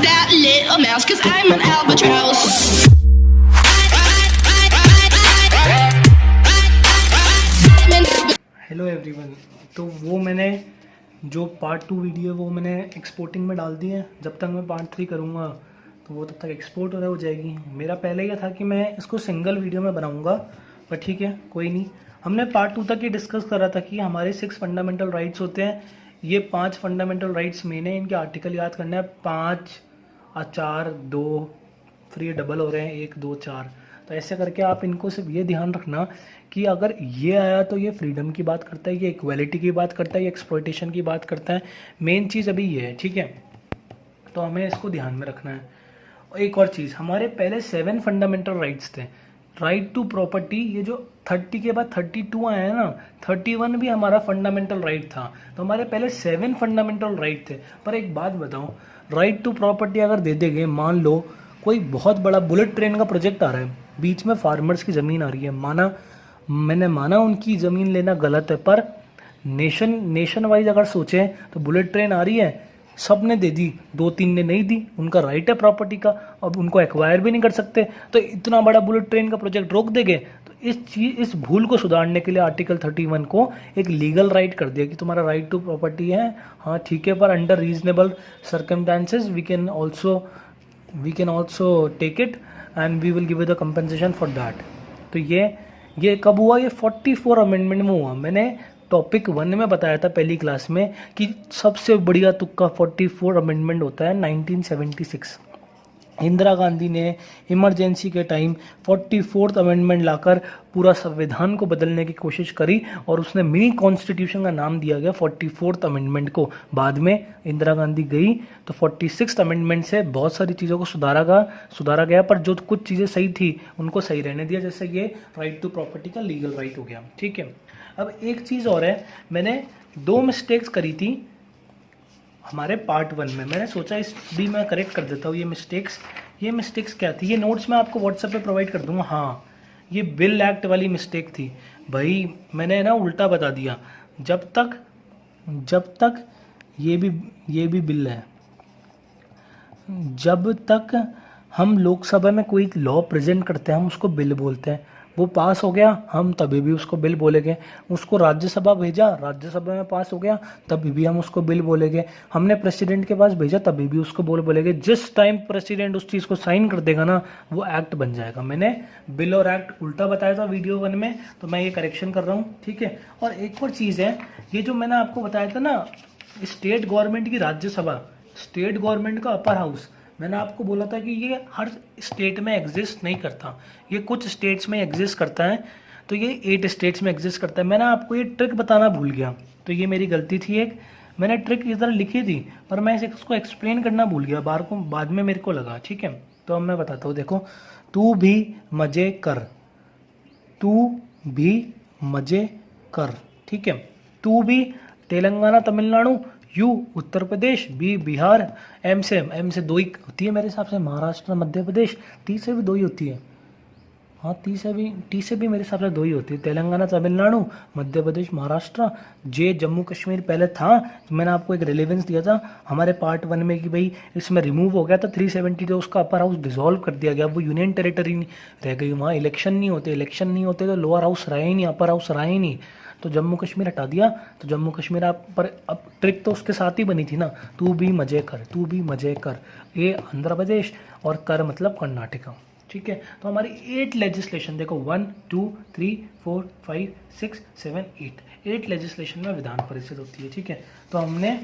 that little mouse, 'cause I'm an albatross. Hello everyone. तो वो मैंने जो पार्ट 2 वीडियो है वो मैंने एक्सपोर्टिंग में डाल दी है। जब तक मैं पार्ट 3 करूँगा तो वो तब तक एक्सपोर्ट हो जाएगी। मेरा पहले यह था कि मैं इसको सिंगल वीडियो में बनाऊँगा, पर ठीक है कोई नहीं। हमने पार्ट 2 तक ये डिस्कस करा था कि हमारे 6 फंडामेंटल राइट्स होते हैं। ये 5 फंडामेंटल राइट्स मेन है, इनके आर्टिकल याद करना है 5 और 4 2, फिर ये डबल हो रहे हैं 1 2 4। तो ऐसे करके आप इनको सिर्फ ये ध्यान रखना कि अगर ये आया तो ये फ्रीडम की बात करता है, ये इक्वालिटी की बात करता है, ये एक्सप्लॉयटेशन की बात करता है। मेन चीज़ अभी ये है, ठीक है। तो हमें इसको ध्यान में रखना है। और एक और चीज़, हमारे पहले 7 फंडामेंटल राइट्स थे। राइट टू प्रॉपर्टी, ये जो 30 के बाद 32 आया है ना, 31 भी हमारा फंडामेंटल राइट था। तो हमारे पहले 7 फंडामेंटल राइट थे। पर एक बात बताओ, राइट टू प्रॉपर्टी अगर दे देंगे, मान लो कोई बहुत बड़ा बुलेट ट्रेन का प्रोजेक्ट आ रहा है, बीच में फार्मर्स की ज़मीन आ रही है, मैंने माना उनकी ज़मीन लेना गलत है, पर नेशन वाइज अगर सोचें तो बुलेट ट्रेन आ रही है, सब ने दे दी, 2-3 ने नहीं दी, उनका राइट है प्रॉपर्टी का, अब उनको एक्वायर भी नहीं कर सकते। तो इतना बड़ा बुलेट ट्रेन का प्रोजेक्ट रोक देंगे। तो इस भूल को सुधारने के लिए आर्टिकल 31 को एक लीगल राइट कर दिया कि तुम्हारा राइट टू प्रॉपर्टी है, हाँ ठीक है, पर under reasonable circumstances we can also take it and we will give the compensation for that. तो ये कब हुआ? ये 44 अमेंडमेंट में हुआ। मैंने टॉपिक 1 में बताया था पहली क्लास में कि सबसे बढ़िया तुक्का 44 अमेंडमेंट होता है 1976। इंदिरा गांधी ने इमरजेंसी के टाइम 44th अमेंडमेंट लाकर पूरा संविधान को बदलने की कोशिश करी और उसने मिनी कॉन्स्टिट्यूशन का नाम दिया गया 44th अमेंडमेंट को। बाद में इंदिरा गांधी गई तो 46th अमेंडमेंट से बहुत सारी चीज़ों को सुधारा गया, पर जो कुछ चीज़ें सही थी उनको सही रहने दिया, जैसे ये राइट टू प्रॉपर्टी का लीगल राइट हो गया, ठीक है। अब एक चीज़ और है, मैंने 2 मिस्टेक्स करी थी हमारे पार्ट 1 में। मैंने सोचा इस भी मैं करेक्ट कर देता हूँ ये मिस्टेक्स क्या थी। ये नोट्स मैं आपको व्हाट्सएप पे प्रोवाइड कर दूंगा। हाँ, ये बिल एक्ट वाली मिस्टेक थी भाई, मैंने ना उल्टा बता दिया। जब तक ये भी बिल है, जब तक हम लोकसभा में कोई लॉ प्रेजेंट करते हैं हम उसको बिल बोलते हैं। वो पास हो गया, हम तभी भी उसको बिल बोलेंगे। उसको राज्यसभा भेजा, राज्यसभा में पास हो गया, तभी भी हम उसको बिल बोलेंगे। हमने प्रेसिडेंट के पास भेजा, तभी भी उसको बोलेंगे। जिस टाइम प्रेसिडेंट उस चीज़ को साइन कर देगा ना, वो एक्ट बन जाएगा। मैंने बिल और एक्ट उल्टा बताया था वीडियो 1 में, तो मैं ये करेक्शन कर रहा हूँ, ठीक है। और एक और चीज़ है, ये जो मैंने आपको बताया था ना, स्टेट गवर्नमेंट की राज्यसभा, स्टेट गवर्नमेंट का अपर हाउस, मैंने आपको बोला था कि ये हर स्टेट में एग्जिस्ट नहीं करता, ये कुछ स्टेट्स में एग्जिस्ट करता है। तो ये 8 स्टेट्स में एग्जिस्ट करता है। मैंने आपको ये ट्रिक बताना भूल गया, तो ये मेरी गलती थी। एक मैंने ट्रिक इधर लिखी थी पर मैं इसको एक्सप्लेन करना भूल गया, बाद में मेरे को लगा, ठीक है। तो अब मैं बताता हूँ, देखो, तू भी मजे कर, ठीक है। तू भी Telangana Tamil Nadu, U Uttar Pradesh, B Bihar, M से 2 ही होती है मेरे हिसाब से, महाराष्ट्र मध्य प्रदेश, टी से भी 2 ही होती है। हाँ, टी से भी मेरे हिसाब से 2 ही होती है, तेलंगाना तमिलनाडु, मध्य प्रदेश महाराष्ट्र। जे जम्मू कश्मीर पहले था, तो मैंने आपको एक रिलेवेंस दिया था हमारे पार्ट 1 में कि भाई इसमें रिमूव हो गया था 370, तो उसका अपर हाउस डिसॉल्व कर दिया गया, वो यूनियन टेरिटरी रह गई। वहाँ इलेक्शन नहीं होते तो लोअर हाउस रहा ही नहीं, अपर हाउस रहा ही नहीं, तो जम्मू कश्मीर हटा दिया। तो जम्मू कश्मीर आप पर, अब ट्रिक तो उसके साथ ही बनी थी ना, तू भी मजे कर, ये आंध्र प्रदेश और कर मतलब कर्नाटका, ठीक है। तो हमारी 8 लेजिस्लेशन देखो, 1 2 3 4 5 6 7 8 लेजिस्लेशन में विधान परिषद होती है, ठीक है। तो हमने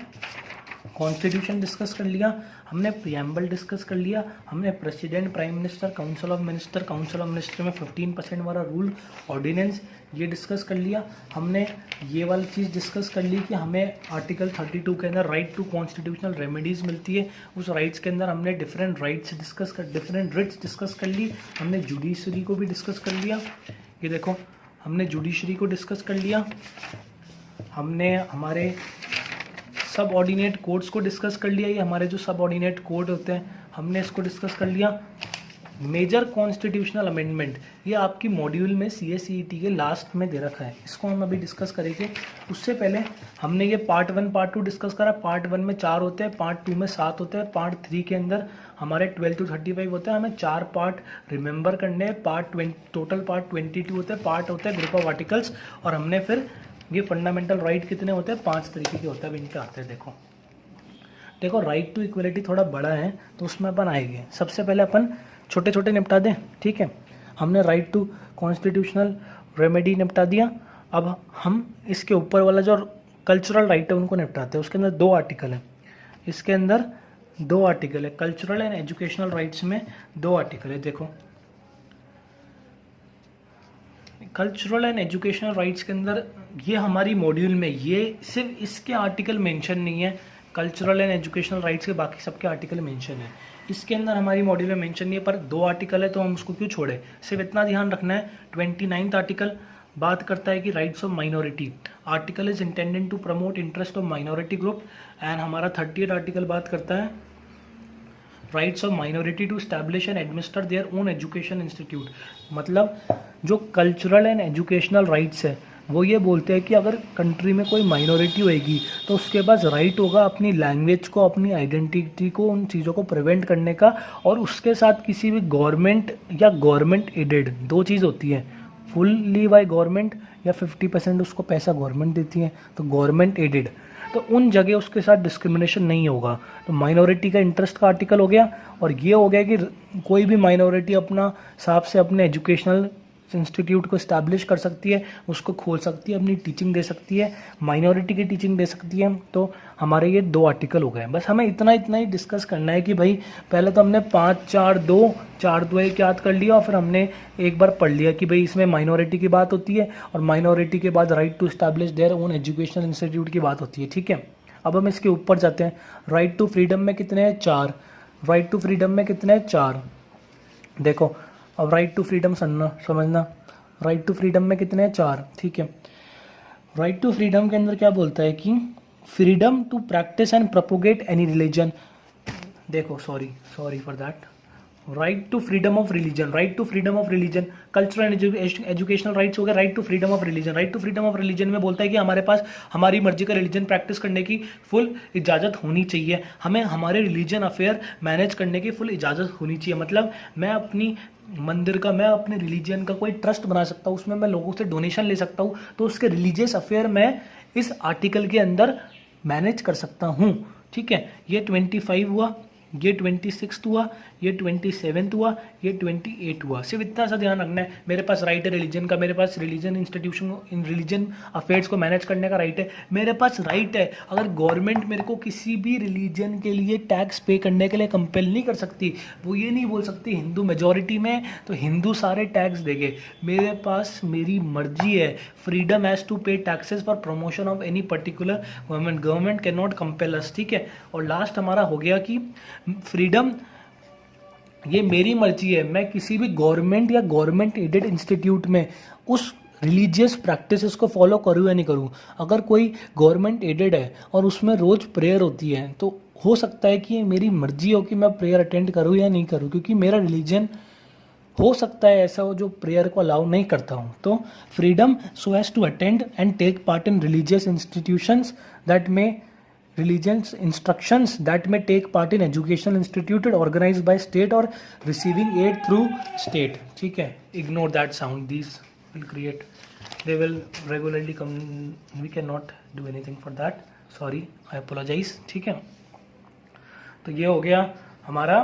कॉन्स्टिट्यूशन डिस्कस कर लिया, हमने प्रियम्बल डिस्कस कर लिया, हमने president, prime minister, council of minister में 15% वाला रूल, ऑर्डिनेंस, ये डिस्कस कर लिया। हमने ये वाली चीज़ डिस्कस कर ली कि हमें आर्टिकल 32 के अंदर राइट टू कॉन्स्टिट्यूशनल रेमेडीज़ मिलती है। उस राइट्स के अंदर हमने डिफरेंट रिट्स डिस्कस कर ली। हमने जुडिशरी को भी डिस्कस कर लिया। ये देखो, हमने जुडिशरी को डिस्कस कर लिया, हमने हमारे सब ऑर्डिनेट कोड्स को डिस्कस कर लिया। ये हमारे जो सब ऑर्डिनेट कोड होते हैं, हमने इसको डिस्कस कर लिया। मेजर कॉन्स्टिट्यूशनल अमेंडमेंट, ये आपकी मॉड्यूल में CA/CET के लास्ट में दे रखा है, इसको हम अभी डिस्कस करेंगे। उससे पहले हमने ये पार्ट 1 पार्ट 2 डिस्कस करा। पार्ट 1 में 4 होते हैं, पार्ट 2 में 7 होते हैं, पार्ट 3 के अंदर हमारे 12 to 35 होते हैं। हमें 4 पार्ट रिमेंबर करने हैं। टोटल पार्ट 22 होते हैं, पार्ट होते हैं ग्रुप ऑफ आर्टिकल्स। और हमने फिर ये फंडामेंटल राइट कितने होते हैं, 5 तरीके के होते हैं। अब इन पे आते हैं। देखो राइट टू इक्वलिटी थोड़ा बड़ा है तो उसमें अपन आएंगे। सबसे पहले अपन छोटे छोटे निपटा दें, ठीक है। हमने राइट टू कॉन्स्टिट्यूशनल रेमेडी निपटा दिया। अब हम इसके ऊपर वाला जो कल्चरल राइट है उनको निपटाते हैं। उसके अंदर 2 आर्टिकल हैं, इसके अंदर 2 आर्टिकल है। कल्चरल एंड एजुकेशनल राइट्स में 2 आर्टिकल है। देखो कल्चरल एंड एजुकेशनल राइट्स के अंदर ये हमारी मॉड्यूल में ये सिर्फ इसके आर्टिकल मेंशन नहीं है। कल्चरल एंड एजुकेशनल राइट्स के बाकी सबके आर्टिकल मेंशन है, इसके अंदर हमारी मॉड्यूल में मेंशन नहीं है। पर 2 आर्टिकल है तो हम उसको क्यों छोड़े, सिर्फ इतना ध्यान रखना है। 29th आर्टिकल बात करता है कि rights of minority, article is intended to promote interest of minority group. And हमारा 30th आर्टिकल बात करता है rights of minority to establish and administer their own education institute. मतलब जो कल्चरल एंड एजुकेशनल राइट्स है वो ये बोलते हैं कि अगर कंट्री में कोई माइनॉरिटी होएगी तो उसके पास राइट होगा अपनी लैंग्वेज को, अपनी आइडेंटिटी को, उन चीज़ों को प्रिवेंट करने का। और उसके साथ किसी भी गवर्नमेंट या गवर्नमेंट एडेड, 2 चीज़ होती है, फुल्ली बाय गवर्नमेंट या 50% उसको पैसा गवर्नमेंट देती है, तो गवर्नमेंट एडेड, तो उन जगह उसके साथ डिस्क्रिमिनेशन नहीं होगा। तो माइनॉरिटी का इंटरेस्ट का आर्टिकल हो गया। और ये हो गया कि कोई भी माइनॉरिटी अपना हिसाब से अपने एजुकेशनल इंस्टीट्यूट को इस्टेब्लिश कर सकती है, उसको खोल सकती है, अपनी टीचिंग दे सकती है, माइनॉरिटी की टीचिंग दे सकती है। तो हमारे ये 2 आर्टिकल हो गए। बस हमें इतना ही डिस्कस करना है कि भाई पहले तो हमने 5 4 2 4 2 1 याद कर लिया और फिर हमने एक बार पढ़ लिया कि भाई इसमें माइनॉरिटी की बात होती है और माइनॉरिटी के बाद right to establish their own educational institute की बात होती है, ठीक है। अब हम इसके ऊपर जाते हैं। राइट टू फ्रीडम में कितने हैं, 4। राइट टू फ्रीडम में कितने हैं, 4। देखो अब राइट टू फ्रीडम समझना, राइट टू फ्रीडम में कितने हैं, 4, ठीक है। राइट टू फ्रीडम के अंदर क्या बोलता है कि freedom to practise and propagate any religion. देखो sorry for that, right to freedom of religion, right to freedom of religion, cultural and educational rights हो गए। Right to freedom of religion, right to freedom of religion में बोलता है कि हमारे पास हमारी मर्जी का रिलीजन प्रैक्टिस करने की फुल इजाज़त होनी चाहिए, हमें हमारे रिलीजन अफेयर मैनेज करने की फुल इजाज़त होनी चाहिए। मतलब मैं अपनी मंदिर का, मैं अपने रिलीजन का कोई ट्रस्ट बना सकता हूँ, उसमें मैं लोगों से डोनेशन ले सकता हूँ, तो उसके रिलीजियस अफेयर मैं इस आर्टिकल के अंदर मैनेज कर सकता हूँ, ठीक है। ये 25 हुआ, ये 26 हुआ, ये 27 हुआ, ये 28 हुआ। सिर्फ इतना सा ध्यान रखना है, मेरे पास राइट है रिलीजन का, मेरे पास religion institution in religion affairs को मैनेज करने का राइट है, मेरे पास राइट है। अगर गवर्नमेंट मेरे को किसी भी रिलीजन के लिए टैक्स पे करने के लिए कंपेल नहीं कर सकती, वो ये नहीं बोल सकती हिंदू मेजॉरिटी में तो हिंदू सारे टैक्स देंगे। मेरे पास मेरी मर्जी है, freedom has to pay taxes for promotion of any particular government can not compel us, ठीक है। और लास्ट हमारा हो गया कि फ्रीडम, ये मेरी मर्जी है, मैं किसी भी गवर्नमेंट या गवर्नमेंट एडेड इंस्टीट्यूट में उस रिलीजियस प्रैक्टिसेस को फॉलो करूँ या नहीं करूँ। अगर कोई गवर्नमेंट एडेड है और उसमें रोज़ प्रेयर होती है तो हो सकता है कि मेरी मर्जी हो कि मैं प्रेयर अटेंड करूँ या नहीं करूँ, क्योंकि मेरा रिलीजन हो सकता है ऐसा हो जो प्रेयर को अलाउ नहीं करता हूँ। तो freedom so as to attend and take part in religious institutions that में religions instructions that may take part in educational institute organized by state or receiving aid through state, ठीक है। ignore that sound, these will create, they will regularly come, we cannot do anything for that, sorry, I apologize, ठीक है। तो ये हो गया हमारा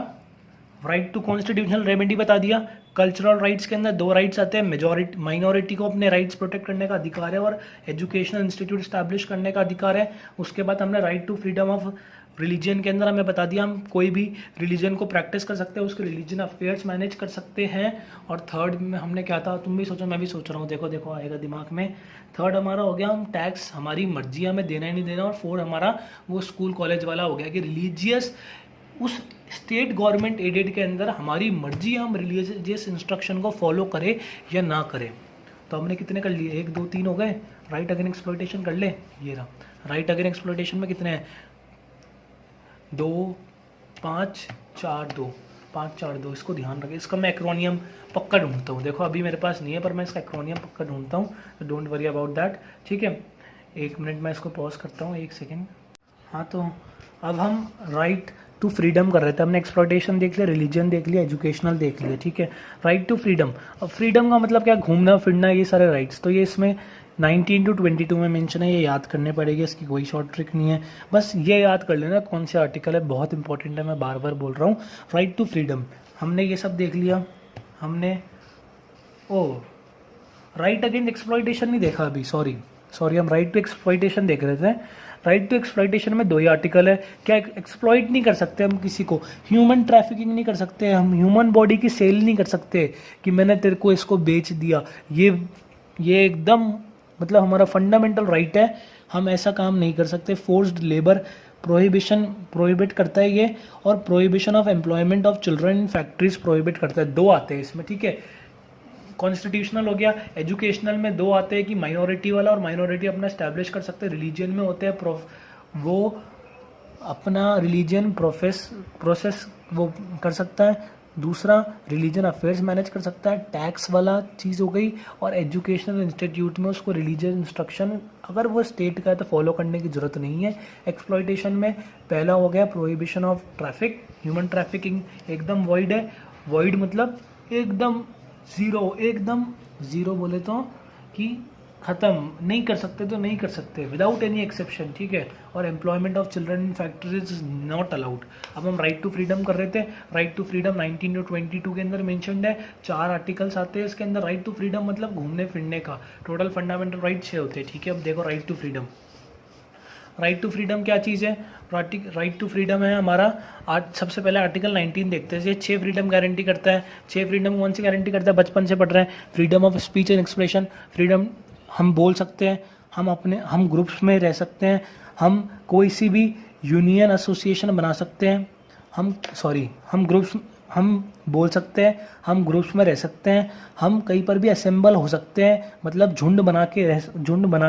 right to constitutional remedy बता दिया। कल्चरल राइट्स के अंदर 2 राइट्स आते हैं, मेजॉरिटी माइनॉरिटी को अपने राइट्स प्रोटेक्ट करने का अधिकार है और एजुकेशनल इंस्टीट्यूट स्टैब्लिश करने का अधिकार है। उसके बाद हमने right to freedom of religion के अंदर हमें बता दिया हम कोई भी रिलीजन को प्रैक्टिस कर सकते हैं, उसके रिलीजन अफेयर्स मैनेज कर सकते हैं। और थर्ड में हमने क्या था, तुम भी सोचो मैं भी सोच रहा हूँ, देखो आएगा दिमाग में। थर्ड हमारा हो गया हम टैक्स हमारी मर्जी हमें देना ही नहीं देना। और 4 हमारा वो स्कूल कॉलेज वाला हो गया कि रिलीजियस उस स्टेट गवर्नमेंट एडेड के अंदर हमारी मर्जी हम रिलीजियस इंस्ट्रक्शन को फॉलो करें या ना करें। तो हमने कितने कर लिए, 1 2 3 हो गए। राइट अगेन एक्सप्लॉइटेशन कर ले, ये रहा। राइट अगेन एक्सप्लॉइटेशन में कितने हैं, 2 5 4 2। 542, इसको ध्यान रखें। इसका मैं एक्रोनियम पक्का ढूंढता हूँ। देखो अभी मेरे पास नहीं है पर मैं इसका एक्रोनियम पक्का ढूंढता हूँ, तो डोंट वरी अबाउट दैट, ठीक है। 1 मिनट मैं इसको पॉज करता हूँ, 1 सेकेंड। हाँ, तो अब हम राइट टू फ्रीडम कर रहे थे। हमने एक्सप्लॉयटेशन देख लिया, रिलीजन देख लिया, एजुकेशनल देख लिया, ठीक है। राइट टू फ्रीडम, अब फ्रीडम का मतलब क्या, घूमना फिरना, ये सारे राइट्स। तो ये इसमें 19 to 22 में मेंशन है, ये याद करने पड़ेगी, इसकी कोई शॉर्ट ट्रिक नहीं है, बस ये याद कर लेना कौन से आर्टिकल है, बहुत इंपॉर्टेंट है, मैं बार बार बोल रहा हूँ। राइट टू फ्रीडम, हमने ये सब देख लिया। हमने राइट अगेंस्ट एक्सप्लॉयटेशन नहीं देखा अभी, सॉरी, हम राइट टू एक्सप्लॉयटेशन देख रहे थे। राइट टू एक्सप्लॉयटेशन में 2 ही आर्टिकल है। क्या एक्सप्लॉइट नहीं कर सकते हम किसी को, ह्यूमन ट्रैफिकिंग नहीं कर सकते हम, ह्यूमन बॉडी की सेल नहीं कर सकते कि मैंने तेरे को इसको बेच दिया। ये एकदम मतलब हमारा फंडामेंटल राइट है, हम ऐसा काम नहीं कर सकते। फोर्स्ड लेबर प्रोहिबिट करता है ये, और prohibition of employment of children in factories prohibit करता है। 2 आते हैं इसमें, ठीक है। कॉन्स्टिट्यूशनल हो गया। एजुकेशनल में 2 आते हैं कि माइनॉरिटी वाला, और माइनॉरिटी अपना एस्टैब्लिश कर सकते हैं। रिलीजन में होते हैं वो अपना रिलीजन प्रोसेस वो कर सकता है। दूसरा, रिलीजन अफेयर्स मैनेज कर सकता है। टैक्स वाला चीज़ हो गई। और एजुकेशनल इंस्टीट्यूट में उसको रिलीजियस इंस्ट्रक्शन अगर वो स्टेट का है तो फॉलो करने की ज़रूरत नहीं है। एक्सप्लॉयटेशन में पहला हो गया prohibition of traffic, human trafficking एकदम वॉइड है। वॉइड मतलब एकदम ज़ीरो बोले तो कि ख़त्म, नहीं कर सकते तो नहीं कर सकते, विदाउट एनी एक्सेप्शन, ठीक है। और employment of children in factories is not allowed. अब हम राइट टू फ्रीडम कर रहे थे। राइट टू फ्रीडम 19 to 22 के अंदर मेंशन्ड है। 4 आर्टिकल्स आते हैं इसके अंदर। राइट टू फ्रीडम मतलब घूमने फिरने का। टोटल फंडामेंटल राइट 6 होते हैं, ठीक है। अब देखो right to freedom. Right to freedom क्या चीज़ है? राइट टू फ्रीडम है हमारा सबसे पहले आर्टिकल 19 देखते हैं। ये 6 फ्रीडम गारंटी करता है। 6 फ्रीडम कौन सी गारंटी करता है? बचपन से पढ़ रहे हैं। Freedom of speech and expression, freedom हम बोल सकते हैं, हम ग्रुप्स में रह सकते हैं, हम कोई सी भी यूनियन एसोसिएशन बना सकते हैं, हम बोल सकते हैं, हम ग्रुप्स में रह सकते हैं, हम कहीं पर भी असेंबल हो सकते हैं, मतलब झुंड बना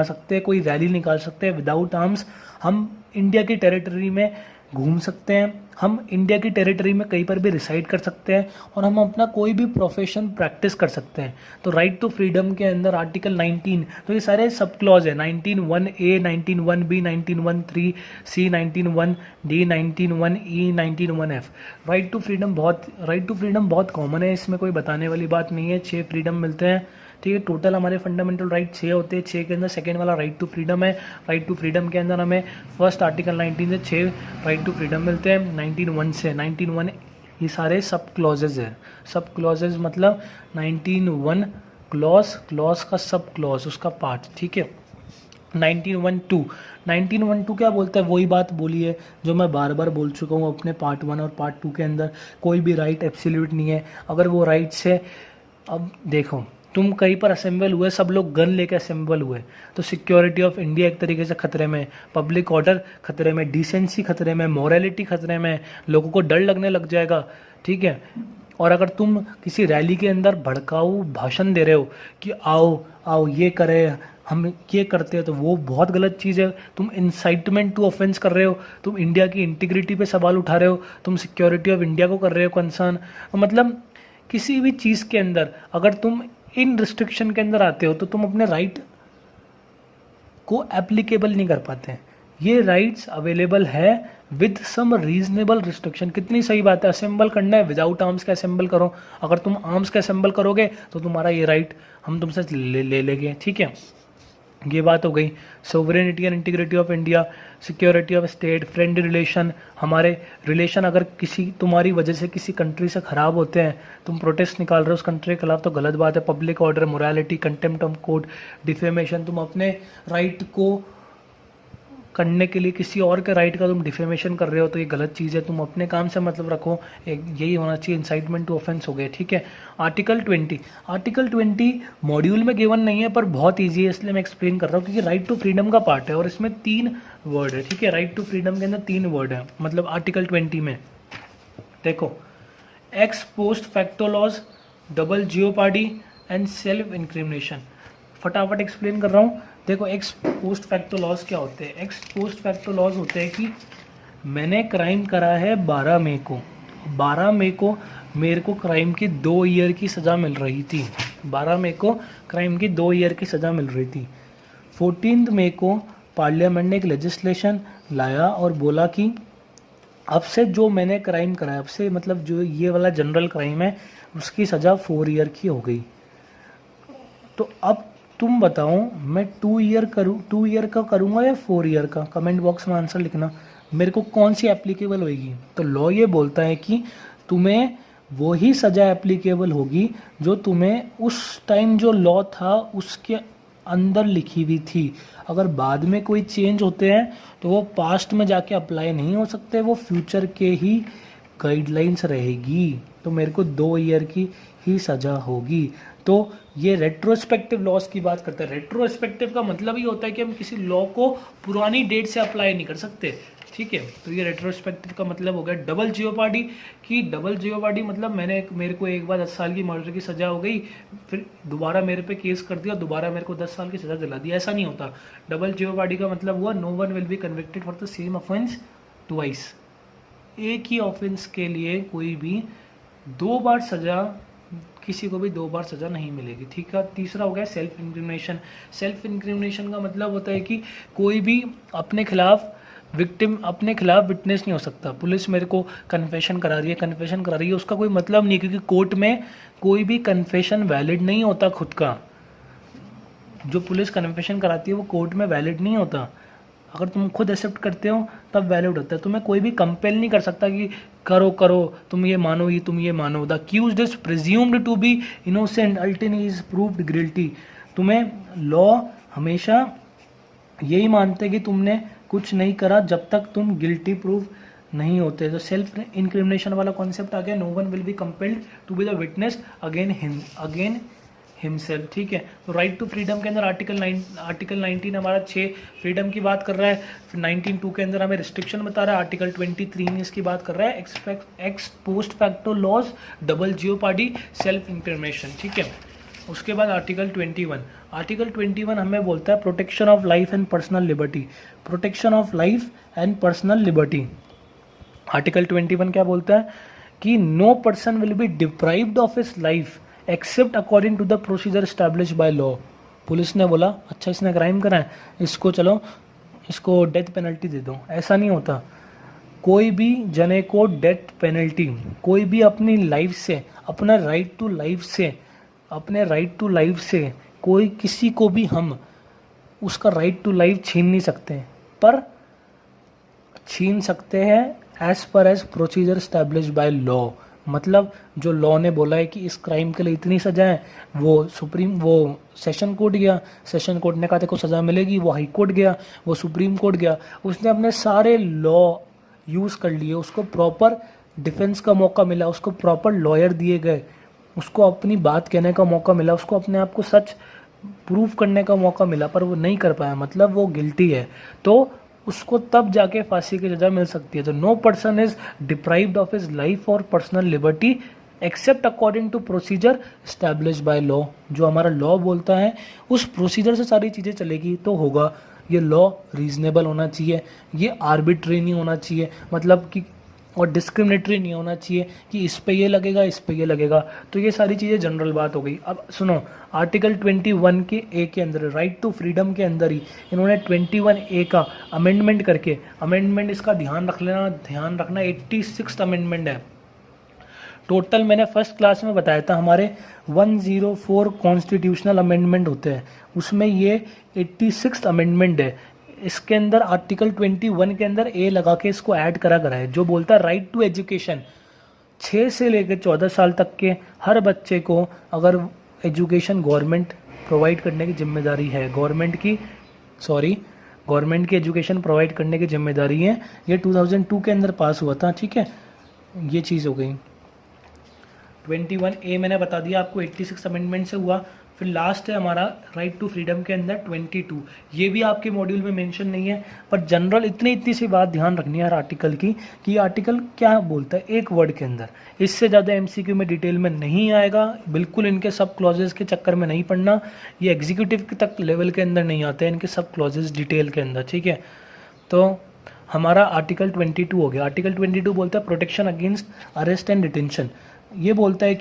सकते हैं, कोई रैली निकाल सकते हैं विदाउट आर्म्स, हम इंडिया की टेरिटरी में घूम सकते हैं, हम इंडिया की टेरिटरी में कहीं पर भी रिसाइड कर सकते हैं, और हम अपना कोई भी प्रोफेशन प्रैक्टिस कर सकते हैं। तो राइट टू फ्रीडम के अंदर आर्टिकल 19, तो ये सारे सब क्लॉज है। 19(1)(a), 19(1)(b), 19(1)(3)(c), 19(1)(d), 19(1)(e), 19(1)(f). Right to freedom बहुत कॉमन है, इसमें कोई बताने वाली बात नहीं है। 6 फ्रीडम मिलते हैं, ठीक है। टोटल हमारे फंडामेंटल राइट 6 होते हैं। 6 के अंदर सेकेंड वाला राइट टू फ्रीडम है। राइट टू फ्रीडम के अंदर हमें फर्स्ट आर्टिकल 19 से 6 राइट टू फ्रीडम मिलते हैं। 19(1) से 19(1) ये सारे सब क्लॉजेज है। सब क्लॉजेज मतलब 19(1) क्लॉज का सब क्लॉज उसका पार्ट, ठीक है। 19(1)(2) क्या बोलता है? वही बात बोली है जो मैं बार बार बोल चुका हूँ अपने पार्ट 1 और पार्ट 2 के अंदर। कोई भी राइट एब्सोल्यूट नहीं है। अगर वो राइट्स है, अब देखो तुम कहीं पर असेंबल हुए, सब लोग गन लेके असेंबल हुए, तो सिक्योरिटी ऑफ इंडिया एक तरीके से खतरे में, पब्लिक ऑर्डर खतरे में, डिसेंसी खतरे में, मॉरलिटी खतरे में, लोगों को डर लगने लग जाएगा, ठीक है। और अगर तुम किसी रैली के अंदर भड़काऊ भाषण दे रहे हो कि आओ ये करें, हम ये करते हैं, तो वो बहुत गलत चीज़ है। तुम इंसाइटमेंट टू ऑफेंस कर रहे हो, तुम इंडिया की इंटीग्रिटी पे सवाल उठा रहे हो, तुम सिक्योरिटी ऑफ इंडिया को कर रहे हो कंसर्न। मतलब किसी भी चीज़ के अंदर अगर तुम इन रिस्ट्रिक्शन के अंदर आते हो तो तुम अपने राइट को एप्लीकेबल नहीं कर पाते हैं। ये राइट्स अवेलेबल है विद सम रीजनेबल रिस्ट्रिक्शन। कितनी सही बात है, असेंबल करना है, विदाउट आर्म्स के असेंबल करो। अगर तुम आर्म्स के असेंबल करोगे तो तुम्हारा ये राइट हम तुमसे ले लेंगे, ठीक है। ये बात हो गई। Sovereignty and integrity of India, security of state, friendly relation. हमारे रिलेशन अगर तुम्हारी वजह से किसी कंट्री से ख़राब होते हैं, तुम प्रोटेस्ट निकाल रहे हो उस कंट्री के खिलाफ, तो गलत बात है। Public order, morality, contempt of court, defamation. तुम अपने राइट को करने के लिए किसी और के राइट का तुम डिफेमेशन कर रहे हो तो ये गलत चीज़ है। तुम अपने काम से मतलब रखो, यही होना चाहिए। इंसाइटमेंट टू ऑफेंस हो गए, ठीक है। आर्टिकल 20 मॉड्यूल में गिवन नहीं है पर बहुत ईजी है, इसलिए मैं एक्सप्लेन कर रहा हूँ क्योंकि राइट टू फ्रीडम का पार्ट है और इसमें 3 वर्ड है, ठीक है। राइट टू फ्रीडम के अंदर 3 वर्ड है, मतलब आर्टिकल 20 में देखो, ex post facto laws, double jeopardy and self incrimination. फटाफट एक्सप्लेन कर रहा हूँ। देखो, एक्स पोस्ट फैक्टो लॉज क्या होते हैं? एक्स पोस्ट फैक्टो लॉज होते हैं कि मैंने क्राइम करा है 12 मई को, 12 मई को मेरे को क्राइम की 2 ईयर की सज़ा मिल रही थी। 12 मई को क्राइम की 2 ईयर की सज़ा मिल रही थी। 14 मई को पार्लियामेंट ने एक लेजिस्लेशन लाया और बोला कि अब से जो मैंने क्राइम करा है, अब से मतलब जो ये वाला जनरल क्राइम है उसकी सज़ा 4 ईयर की हो गई। तो अब तुम बताओ मैं 2 ईयर का करूँगा या 4 ईयर का? कमेंट बॉक्स में आंसर लिखना, मेरे को कौन सी एप्लीकेबल होगी। तो लॉ ये बोलता है कि तुम्हें वही सज़ा एप्लीकेबल होगी जो तुम्हें उस टाइम जो लॉ था उसके अंदर लिखी हुई थी। अगर बाद में कोई चेंज होते हैं तो वो पास्ट में जाके अप्लाई नहीं हो सकते, वो फ्यूचर के ही गाइडलाइंस रहेगी। तो मेरे को 2 ईयर की ही सज़ा होगी। तो ये रेट्रोस्पेक्टिव लॉस की बात करते हैं। रेट्रोस्पेक्टिव का मतलब ही होता है कि हम किसी लॉ को पुरानी डेट से अप्लाई नहीं कर सकते, ठीक है। तो ये रेट्रोस्पेक्टिव का मतलब हो गया। डबल जियोपार्डी की, डबल जियोपार्डी मतलब मेरे को एक बार 10 साल की मर्डर की सज़ा हो गई, फिर दोबारा मेरे पे केस कर दिया, दोबारा मेरे को 10 साल की सज़ा दिला दी, ऐसा नहीं होता। डबल जियोपार्डी का मतलब हुआ no one will be convicted for the same offence twice. एक ही ऑफेंस के लिए कोई भी 2 बार सज़ा, किसी को भी 2 बार सज़ा नहीं मिलेगी, ठीक है। तीसरा हो गया सेल्फ इंक्रिमिनेशन। सेल्फ इंक्रिमिनेशन का मतलब होता है कि कोई भी अपने खिलाफ विक्टिम अपने खिलाफ विटनेस नहीं हो सकता। पुलिस मेरे को कन्फेशन करा रही है, उसका कोई मतलब नहीं, क्योंकि कोर्ट में कोई भी कन्फेशन वैलिड नहीं होता खुद का। जो पुलिस कन्फेशन कराती है वो कोर्ट में वैलिड नहीं होता। अगर तुम खुद एक्सेप्ट करते हो तब वैलिड होता है। तुम्हें कोई भी कंपेल नहीं कर सकता कि करो तुम ये मानो। The accused is presumed to be innocent until he is proved guilty. तुम्हें लॉ हमेशा यही मानते कि तुमने कुछ नहीं करा जब तक तुम गिल्टी प्रूव नहीं होते। तो सेल्फ इंक्रिमिनेशन वाला कॉन्सेप्ट आ गया। No one will be compelled to be the witness against himself, ठीक है। तो राइट टू फ्रीडम के अंदर आर्टिकल 19 हमारा 6 फ्रीडम की बात कर रहा है। फिर 19(2) के अंदर हमें रिस्ट्रिक्शन बता रहा है। आर्टिकल 23 में इसकी बात कर रहा है ex post facto laws, double jeopardy, self incrimination, ठीक है। उसके बाद आर्टिकल 21 हमें बोलता है protection of life and personal liberty. Protection of life and personal liberty. Article 21 क्या बोलता है कि no person will be deprived of his life except according to the procedure established by law. Police ने बोला अच्छा इसने क्राइम करा है, इसको डेथ पेनल्टी दे दो, ऐसा नहीं होता। कोई भी जने को डेथ पेनल्टी, कोई भी अपनी लाइफ से, अपने राइट टू लाइफ से कोई किसी को भी हम उसका राइट टू लाइफ छीन नहीं सकते, पर छीन सकते हैं as per as procedure established by law. मतलब जो लॉ ने बोला है कि इस क्राइम के लिए इतनी सज़ा है, वो सेशन कोर्ट गया, सेशन कोर्ट ने कहा था को सज़ा मिलेगी, वो हाई कोर्ट गया, वो सुप्रीम कोर्ट गया, उसने अपने सारे लॉ यूज़ कर लिए, उसको प्रॉपर डिफेंस का मौका मिला, उसको प्रॉपर लॉयर दिए गए, उसको अपनी बात कहने का मौका मिला, उसको अपने आप को सच प्रूव करने का मौका मिला, पर वो नहीं कर पाया, मतलब वो गिल्टी है। तो उसको तब जाके फांसी की सज़ा मिल सकती है। तो no person is deprived of his life और personal liberty except according to procedure established by law. जो हमारा लॉ बोलता है उस प्रोसीजर से सारी चीज़ें चलेगी तो होगा। ये लॉ रीजनेबल होना चाहिए, ये आर्बिट्री नहीं होना चाहिए, मतलब कि और डिस्क्रिमिनेटरी नहीं होना चाहिए कि इस पे ये लगेगा, इस पे ये लगेगा। तो ये सारी चीज़ें जनरल बात हो गई। अब सुनो, आर्टिकल 21 के ए के अंदर, राइट टू फ्रीडम के अंदर ही इन्होंने 21A का अमेंडमेंट करके, अमेंडमेंट इसका ध्यान रखना 86th अमेंडमेंट है। टोटल मैंने फर्स्ट क्लास में बताया था हमारे 104 कॉन्स्टिट्यूशनल अमेंडमेंट होते हैं, उसमें ये 86th अमेंडमेंट है। इसके अंदर आर्टिकल 21 के अंदर ए लगा के इसको ऐड करा है, जो बोलता है राइट टू एजुकेशन। 6 से लेकर 14 साल तक के हर बच्चे को अगर एजुकेशन गवर्नमेंट प्रोवाइड करने की जिम्मेदारी है, गवर्नमेंट की एजुकेशन प्रोवाइड करने की जिम्मेदारी है। ये 2002 के अंदर पास हुआ था, ठीक है। ये चीज़ हो गई। 21A मैंने बता दिया आपको, 86 अमेंडमेंट से हुआ। फिर लास्ट है हमारा राइट टू फ्रीडम के अंदर 22। ये भी आपके मॉड्यूल में मेंशन नहीं है, पर जनरल इतनी सी बात ध्यान रखनी है हर आर्टिकल की कि आर्टिकल क्या बोलता है एक वर्ड के अंदर। इससे ज़्यादा MCQ में डिटेल में नहीं आएगा, बिल्कुल इनके सब क्लॉजेज के चक्कर में नहीं पड़ना। ये एग्जीक्यूटिव तक लेवल के अंदर नहीं आते हैं इनके सब क्लॉजेज डिटेल के अंदर, ठीक है। तो हमारा आर्टिकल 22 हो गया। आर्टिकल 22 बोलता है protection against arrest and detention. ये बोलता है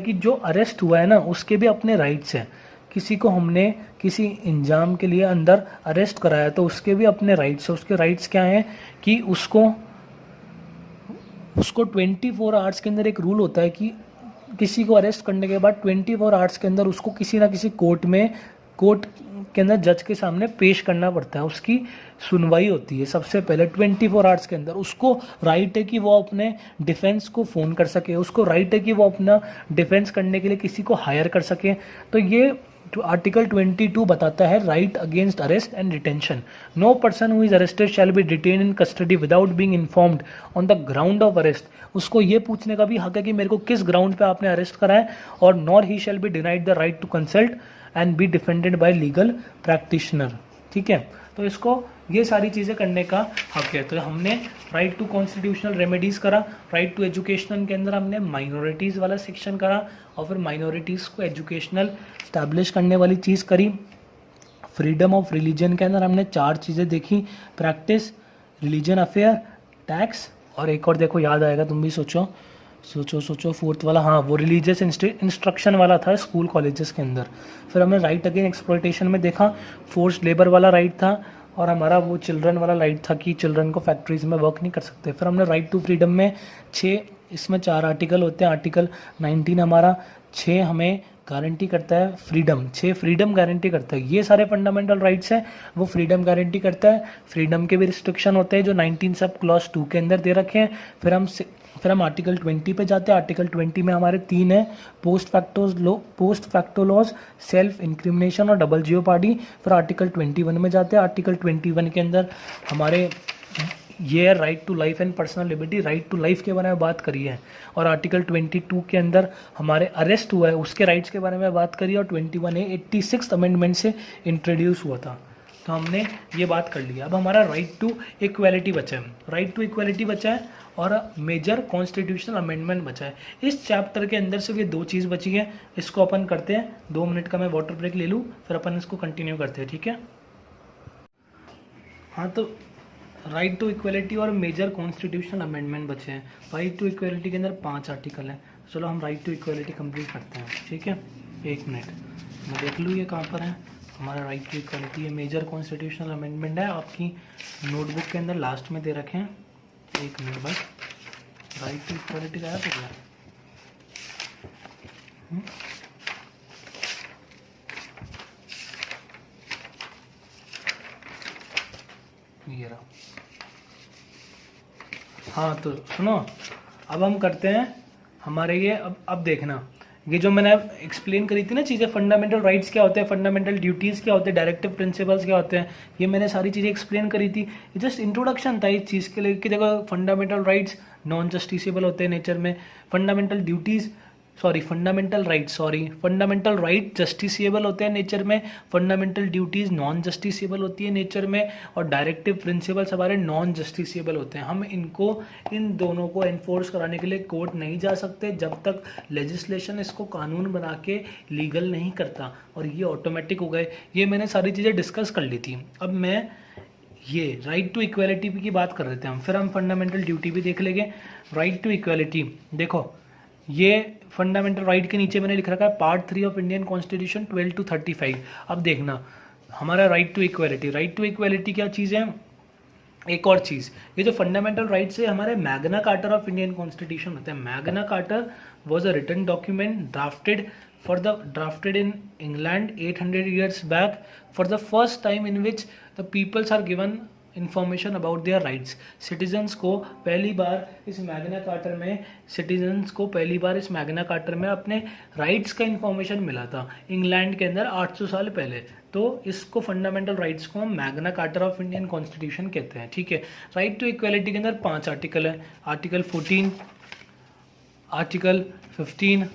कि जो अरेस्ट हुआ है ना उसके भी अपने राइट्स हैं। किसी को हमने किसी इंजाम के लिए अंदर अरेस्ट कराया तो उसके भी अपने राइट्स हैं। उसके राइट्स क्या हैं कि उसको 24 आवर्स के अंदर एक रूल होता है कि किसी को अरेस्ट करने के बाद 24 आवर्स के अंदर उसको किसी ना किसी कोर्ट के अंदर जज के सामने पेश करना पड़ता है। उसकी सुनवाई होती है सबसे पहले 24 आवर्स के अंदर। उसको राइट है कि वो अपने डिफेंस को फ़ोन कर सके, उसको राइट है कि वो अपना डिफेंस करने के लिए किसी को हायर कर सके। तो ये आर्टिकल 22 बताता है right against arrest and detention. No person who is arrested shall be detain in custody without being informed on the ground of arrest. उसको ये पूछने का भी हक है कि मेरे को किस ग्राउंड पे आपने अरेस्ट करा है, और nor he shall be denied the right to consult and be defended by legal practitioner. ठीक है, तो इसको ये सारी चीज़ें करने का हक है। तो हमने राइट टू कॉन्स्टिट्यूशनल रेमेडीज़ करा, राइट टू एजुकेशन के अंदर हमने माइनॉरिटीज़ वाला सेक्शन करा, और फिर माइनॉरिटीज़ को एजुकेशनल स्टैब्लिश करने वाली चीज़ करी। फ्रीडम ऑफ रिलीजन के अंदर हमने 4 चीज़ें देखी, प्रैक्टिस, रिलीजन अफेयर, टैक्स, और एक और देखो याद आएगा, तुम भी सोचो 4th वाला, हाँ वो रिलीजियस इंस्ट्रक्शन वाला था स्कूल कॉलेजेस के अंदर। फिर हमने राइट अगेन एक्सप्लॉयटेशन में देखा, फोर्स्ड लेबर वाला राइट था, और हमारा वो चिल्ड्रन वाला राइट था कि चिल्ड्रन को फैक्ट्रीज में वर्क नहीं कर सकते। फिर हमने राइट टू फ्रीडम में 6, इसमें 4 आर्टिकल होते हैं। आर्टिकल 19 हमारा 6 हमें गारंटी करता है फ्रीडम, 6 फ्रीडम गारंटी करता है। ये सारे फंडामेंटल राइट्स हैं वो फ्रीडम गारंटी करता है। फ्रीडम के भी रिस्ट्रिक्शन होते हैं जो 19 सब क्लॉज 2 के अंदर दे रखे हैं। फिर हम आर्टिकल 20 पे जाते हैं। आर्टिकल 20 में हमारे 3 है, post facto laws, self incrimination और डबल जियोपार्डी। फिर आर्टिकल 21 में जाते हैं। आर्टिकल 21 के अंदर हमारे ये है right to life and personal liberty, right to life के बारे में बात करी है। और आर्टिकल 22 के अंदर हमारे अरेस्ट हुआ है उसके राइट्स के बारे में बात करी है। और 21A 86th अमेंडमेंट से इंट्रोड्यूस हुआ था, तो हमने ये बात कर लिया। अब हमारा राइट टू इक्वालिटी बचा है, राइट टू इक्वालिटी बचा है, और मेजर कॉन्स्टिट्यूशनल अमेंडमेंट बचा है। इस चैप्टर के अंदर सिर्फ ये 2 चीज़ बची है। इसको अपन करते हैं, 2 मिनट का मैं वाटर ब्रेक ले लूँ, फिर अपन इसको कंटिन्यू करते हैं। ठीक है, हाँ, तो राइट टू इक्वलिटी और मेजर कॉन्स्टिट्यूशनल अमेंडमेंट बचे हैं। राइट टू इक्वलिटी के अंदर 5 आर्टिकल हैं। चलो हम राइट टू इक्वलिटी कंप्लीट करते हैं। ठीक है, 1 मिनट मैं देख लूँ ये कहाँ पर है हमारा राइट टू इक्वलिटी। ये मेजर कॉन्स्टिट्यूशनल अमेंडमेंट है, आपकी नोटबुक के अंदर लास्ट में दे रखे हैं। 1 मिनट बस, राइट टू इक्वलिटी का तो क्या ये रहा। हाँ, तो सुनो, अब हम करते हैं हमारे ये, अब देखना, ये जो मैंने एक्सप्लेन करी थी ना चीज़ें, फंडामेंटल राइट्स क्या होते हैं, फंडामेंटल ड्यूटीज़ क्या होते हैं, डायरेक्टिव प्रिंसिपल्स क्या होते हैं, ये मैंने सारी चीज़ें एक्सप्लेन करी थी। ये जस्ट इंट्रोडक्शन था इस चीज़ के लिए कि देखो फंडामेंटल राइट्स नॉन जस्टिसेबल होते हैं नेचर में, फंडामेंटल राइट जस्टिसेबल होते हैं नेचर में, फंडामेंटल ड्यूटीज़ नॉन जस्टिसेबल होती है नेचर में, और डायरेक्टिव प्रिंसिपल्स हमारे नॉन जस्टिसेबल होते हैं। हम इन दोनों को एनफोर्स कराने के लिए कोर्ट नहीं जा सकते जब तक लेजिस्लेशन इसको कानून बना के लीगल नहीं करता, और ये ऑटोमेटिक हो गए। ये मैंने सारी चीज़ें डिस्कस कर ली थी। अब मैं ये राइट टू इक्वालिटी की बात कर रहे थे हम, फिर हम फंडामेंटल ड्यूटी भी देख लेंगे। राइट टू इक्वालिटी देखो, ये फंडामेंटल राइट के नीचे मैंने लिख रखा है part 3 of Indian constitution 12 to 35। अब देखना हमारा राइट टू इक्वालिटी क्या चीज़ है। एक और चीज़, ये जो फंडामेंटल राइट्स है हमारे Magna Carta of Indian constitution होते हैं। Magna Carta was a written document drafted in England 800 years back for the first time in which the peoples are given information about their rights. Citizens को पहली बार इस Magna quarter में अपने rights का information मिला था इंग्लैंड के अंदर 800 साल पहले। तो इसको फंडामेंटल राइट्स को हम Magna Carta of Indian constitution कहते हैं। ठीक है, राइट टू इक्वालिटी के अंदर 5 आर्टिकल है। Article 14, article 15,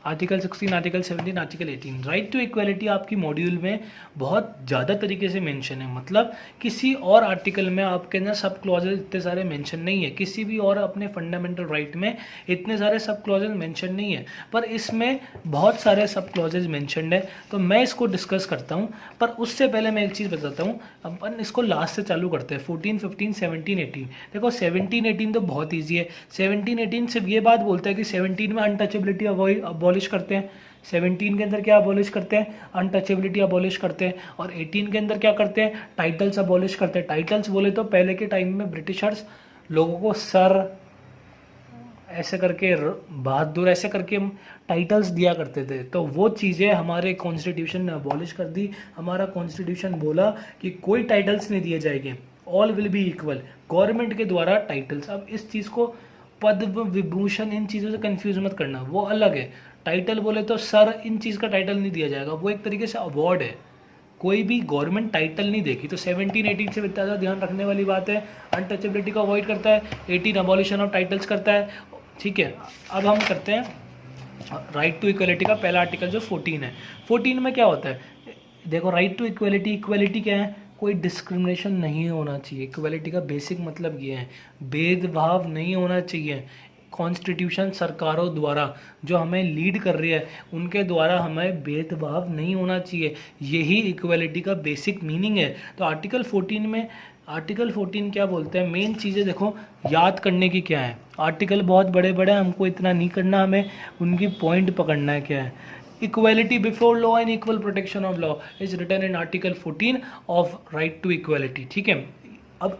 article 16, article 17, article 18। Right to equality आपकी मॉड्यूल में बहुत ज़्यादा तरीके से मेंशन है, मतलब किसी और आर्टिकल में आपके अंदर सब क्लॉजेज इतने सारे मेंशन नहीं है, किसी भी और अपने फंडामेंटल राइट में इतने सारे सब क्लॉजेज मेंशन नहीं है, पर इसमें बहुत सारे सब क्लॉजेज मेंशनड है। तो मैं इसको डिस्कस करता हूँ, पर उससे पहले मैं एक चीज़ बताता हूँ। अपन इसको लास्ट से चालू करते हैं, 14, 15, 17, 18। देखो 17, 18 तो बहुत ईजी है। 17, 18 सिर्फ ये बात बोलता है कि 17 में अनटचेबिलिटी अबॉलिश करते हैं, 17 के अंदर क्या अबॉलिश करते हैं, अनटचेबिलिटी अबॉलिश करते हैं, और 18 के अंदर क्या करते हैं, टाइटल्स अबॉलिश करते हैं। टाइटल्स बोले तो पहले के टाइम में ब्रिटिशर्स लोगों को सर ऐसे करके, बहादुर ऐसे करके टाइटल्स दिया करते थे, तो वो चीज़ें हमारे कॉन्स्टिट्यूशन ने अबॉलिश कर दी। हमारा कॉन्स्टिट्यूशन बोला कि कोई टाइटल्स नहीं दिए जाएंगे, all will be equal, government के द्वारा टाइटल्स। अब इस चीज़ को पद्म विभूषण इन चीज़ों से कंफ्यूज मत करना, वो अलग है। टाइटल बोले तो सर, इन चीज़ का टाइटल नहीं दिया जाएगा, वो एक तरीके से अवार्ड है, कोई भी गवर्नमेंट टाइटल नहीं देगी। तो 17, 18 से इतना ज़्यादा ध्यान रखने वाली बात है। अनटचेबिलिटी को अवॉइड करता है, 18 अबॉलिशन ऑफ टाइटल्स करता है, ठीक है। अब हम करते हैं राइट टू इक्वलिटी का पहला आर्टिकल जो 14 है। 14 में क्या होता है, देखो राइट टू इक्वलिटी, इक्वलिटी क्या है, कोई डिस्क्रिमिनेशन नहीं होना चाहिए। इक्वलिटी का बेसिक मतलब ये है, भेदभाव नहीं होना चाहिए। कॉन्स्टिट्यूशन सरकारों द्वारा जो हमें लीड कर रही है, उनके द्वारा हमें भेदभाव नहीं होना चाहिए, यही इक्वलिटी का बेसिक मीनिंग है। तो आर्टिकल 14 में, आर्टिकल 14 क्या बोलते हैं, मेन चीज़ें देखो याद करने की क्या है। आर्टिकल बहुत बड़े बड़े हैं, हमको इतना नहीं करना, हमें उनकी पॉइंट पकड़ना है क्या है। Equality before law and equal protection of law is written in article 14 of right to equality, ठीक है। अब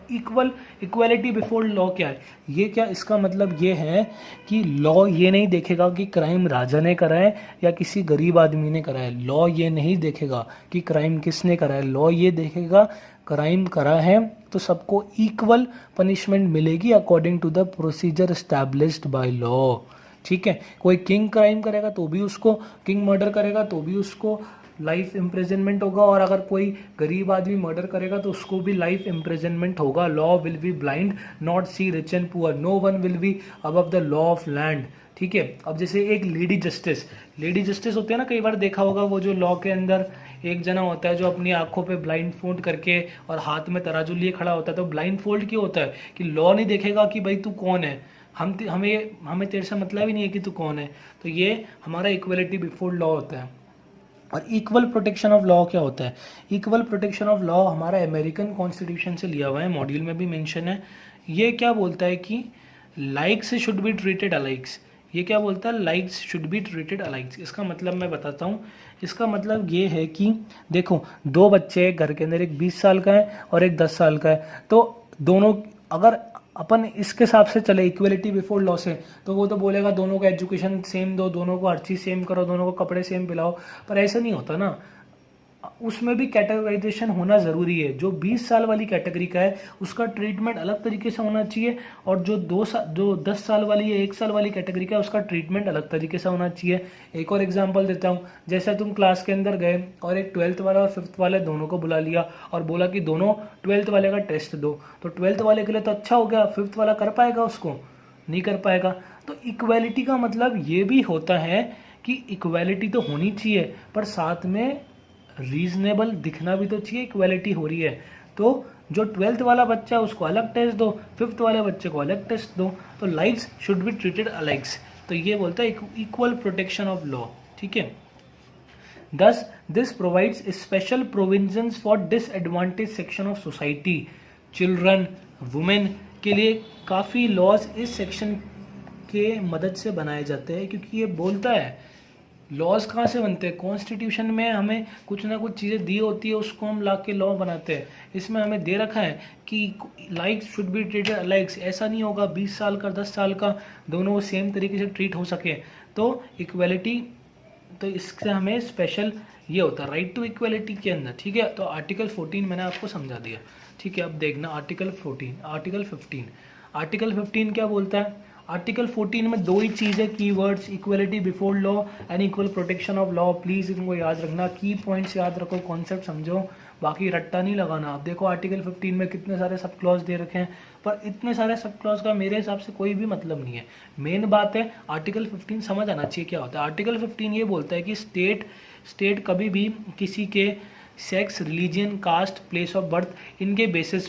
इक्वलिटी बिफोर लॉ क्या है, ये क्या, इसका मतलब ये है कि लॉ ये नहीं देखेगा कि क्राइम राजा ने करा है या किसी गरीब आदमी ने करा है। लॉ ये नहीं देखेगा कि क्राइम किसने करा है, लॉ ये देखेगा क्राइम करा है तो सबको इक्वल पनिशमेंट मिलेगी according to the procedure established by law, ठीक है। कोई किंग क्राइम करेगा तो भी उसको, किंग मर्डर करेगा तो भी उसको लाइफ इम्प्रिजनमेंट होगा, और अगर कोई गरीब आदमी मर्डर करेगा तो उसको भी लाइफ इम्प्रिजनमेंट होगा। Law will be blind not see rich and poor, no one will be above the law of land, ठीक है। अब जैसे एक लेडी जस्टिस होते हैं ना, कई बार देखा होगा, वो जो लॉ के अंदर एक जना होता है जो अपनी आंखों पे ब्लाइंड फोल्ड करके और हाथ में तराजू लिए खड़ा होता है। तो ब्लाइंड फोल्ड क्यों होता है कि लॉ नहीं देखेगा कि भाई तू कौन है, हमें तेरे से मतलब ही नहीं है कि तू कौन है। तो ये हमारा इक्वलिटी बिफोर लॉ होता है। और इक्वल प्रोटेक्शन ऑफ लॉ क्या होता है, इक्वल प्रोटेक्शन ऑफ लॉ हमारा अमेरिकन कॉन्स्टिट्यूशन से लिया हुआ है, मॉड्यूल में भी मेंशन है। ये क्या बोलता है कि लाइक्स शुड बी ट्रीटेड अलाइक्स, ये क्या बोलता है, लाइक्स शुड बी ट्रीटेड अलाइक्स। इसका मतलब मैं बताता हूँ, इसका मतलब ये है कि देखो दो बच्चे घर के अंदर, एक 20 साल का है और एक 10 साल का है, तो दोनों, अगर अपन इसके हिसाब से चले इक्वलिटी बिफोर लॉ से, तो वो तो बोलेगा दोनों को एजुकेशन सेम दो, दोनों को हर चीज़ सेम करो, दोनों को कपड़े सेम पिलाओ, पर ऐसा नहीं होता ना, उसमें भी कैटेगराइजेशन होना ज़रूरी है। जो 20 साल वाली कैटेगरी का है उसका ट्रीटमेंट अलग तरीके से होना चाहिए, और जो 10 साल वाली या 1 साल वाली कैटेगरी का है उसका ट्रीटमेंट अलग तरीके से होना चाहिए। एक और एग्जांपल देता हूँ, जैसे तुम क्लास के अंदर गए और एक 12th वाला और 5th वाले दोनों को बुला लिया और बोला कि दोनों 12th वाले का टेस्ट दो, तो 12th वाले के लिए तो अच्छा हो गया, 5th वाला कर पाएगा, उसको नहीं कर पाएगा। तो इक्वालिटी का मतलब ये भी होता है कि इक्वालिटी तो होनी चाहिए, पर साथ में रीजनेबल दिखना भी तो चाहिए, इक्वालिटी हो रही है। तो जो 12th वाला बच्चा है उसको अलग टेस्ट दो, 5th वाले बच्चे को अलग टेस्ट दो, तो लाइक्स शुड बी ट्रीटेड अलाइक्स। तो ये बोलता है इक्वल प्रोटेक्शन ऑफ लॉ, ठीक है। दस this provides special provisions for disadvantage section of society, children, women के लिए काफ़ी लॉज इस सेक्शन के मदद से बनाए जाते हैं, क्योंकि ये बोलता है लॉज कहाँ से बनते हैं, कॉन्स्टिट्यूशन में हमें कुछ ना कुछ चीज़ें दी होती है, उसको हम ला के लॉ बनाते हैं। इसमें हमें दे रखा है कि लाइक्स शुड बी ट्रीटेड अलाइक्स, ऐसा नहीं होगा 20 साल का 10 साल का दोनों सेम तरीके से ट्रीट हो सके। तो इक्वलिटी, तो इससे हमें स्पेशल ये होता है राइट टू इक्वलिटी के अंदर, ठीक है। तो आर्टिकल 14 मैंने आपको समझा दिया, ठीक है। अब देखना आर्टिकल 14, आर्टिकल 15। आर्टिकल 15 क्या बोलता है, आर्टिकल 14 में दो ही चीज़ें keywords, equality before law and equal protection of law. Please इनको याद रखना, की पॉइंट्स याद रखो, कॉन्सेप्ट समझो, बाकी रट्टा नहीं लगाना। आप देखो आर्टिकल 15 में कितने सारे सब क्लॉज दे रखे हैं, पर इतने सारे सब क्लॉज का मेरे हिसाब से कोई भी मतलब नहीं है। मेन बात है आर्टिकल 15 समझ आना चाहिए क्या होता है। आर्टिकल 15 ये बोलता है कि स्टेट कभी भी किसी के sex, religion, caste, place of birth इनके बेसिस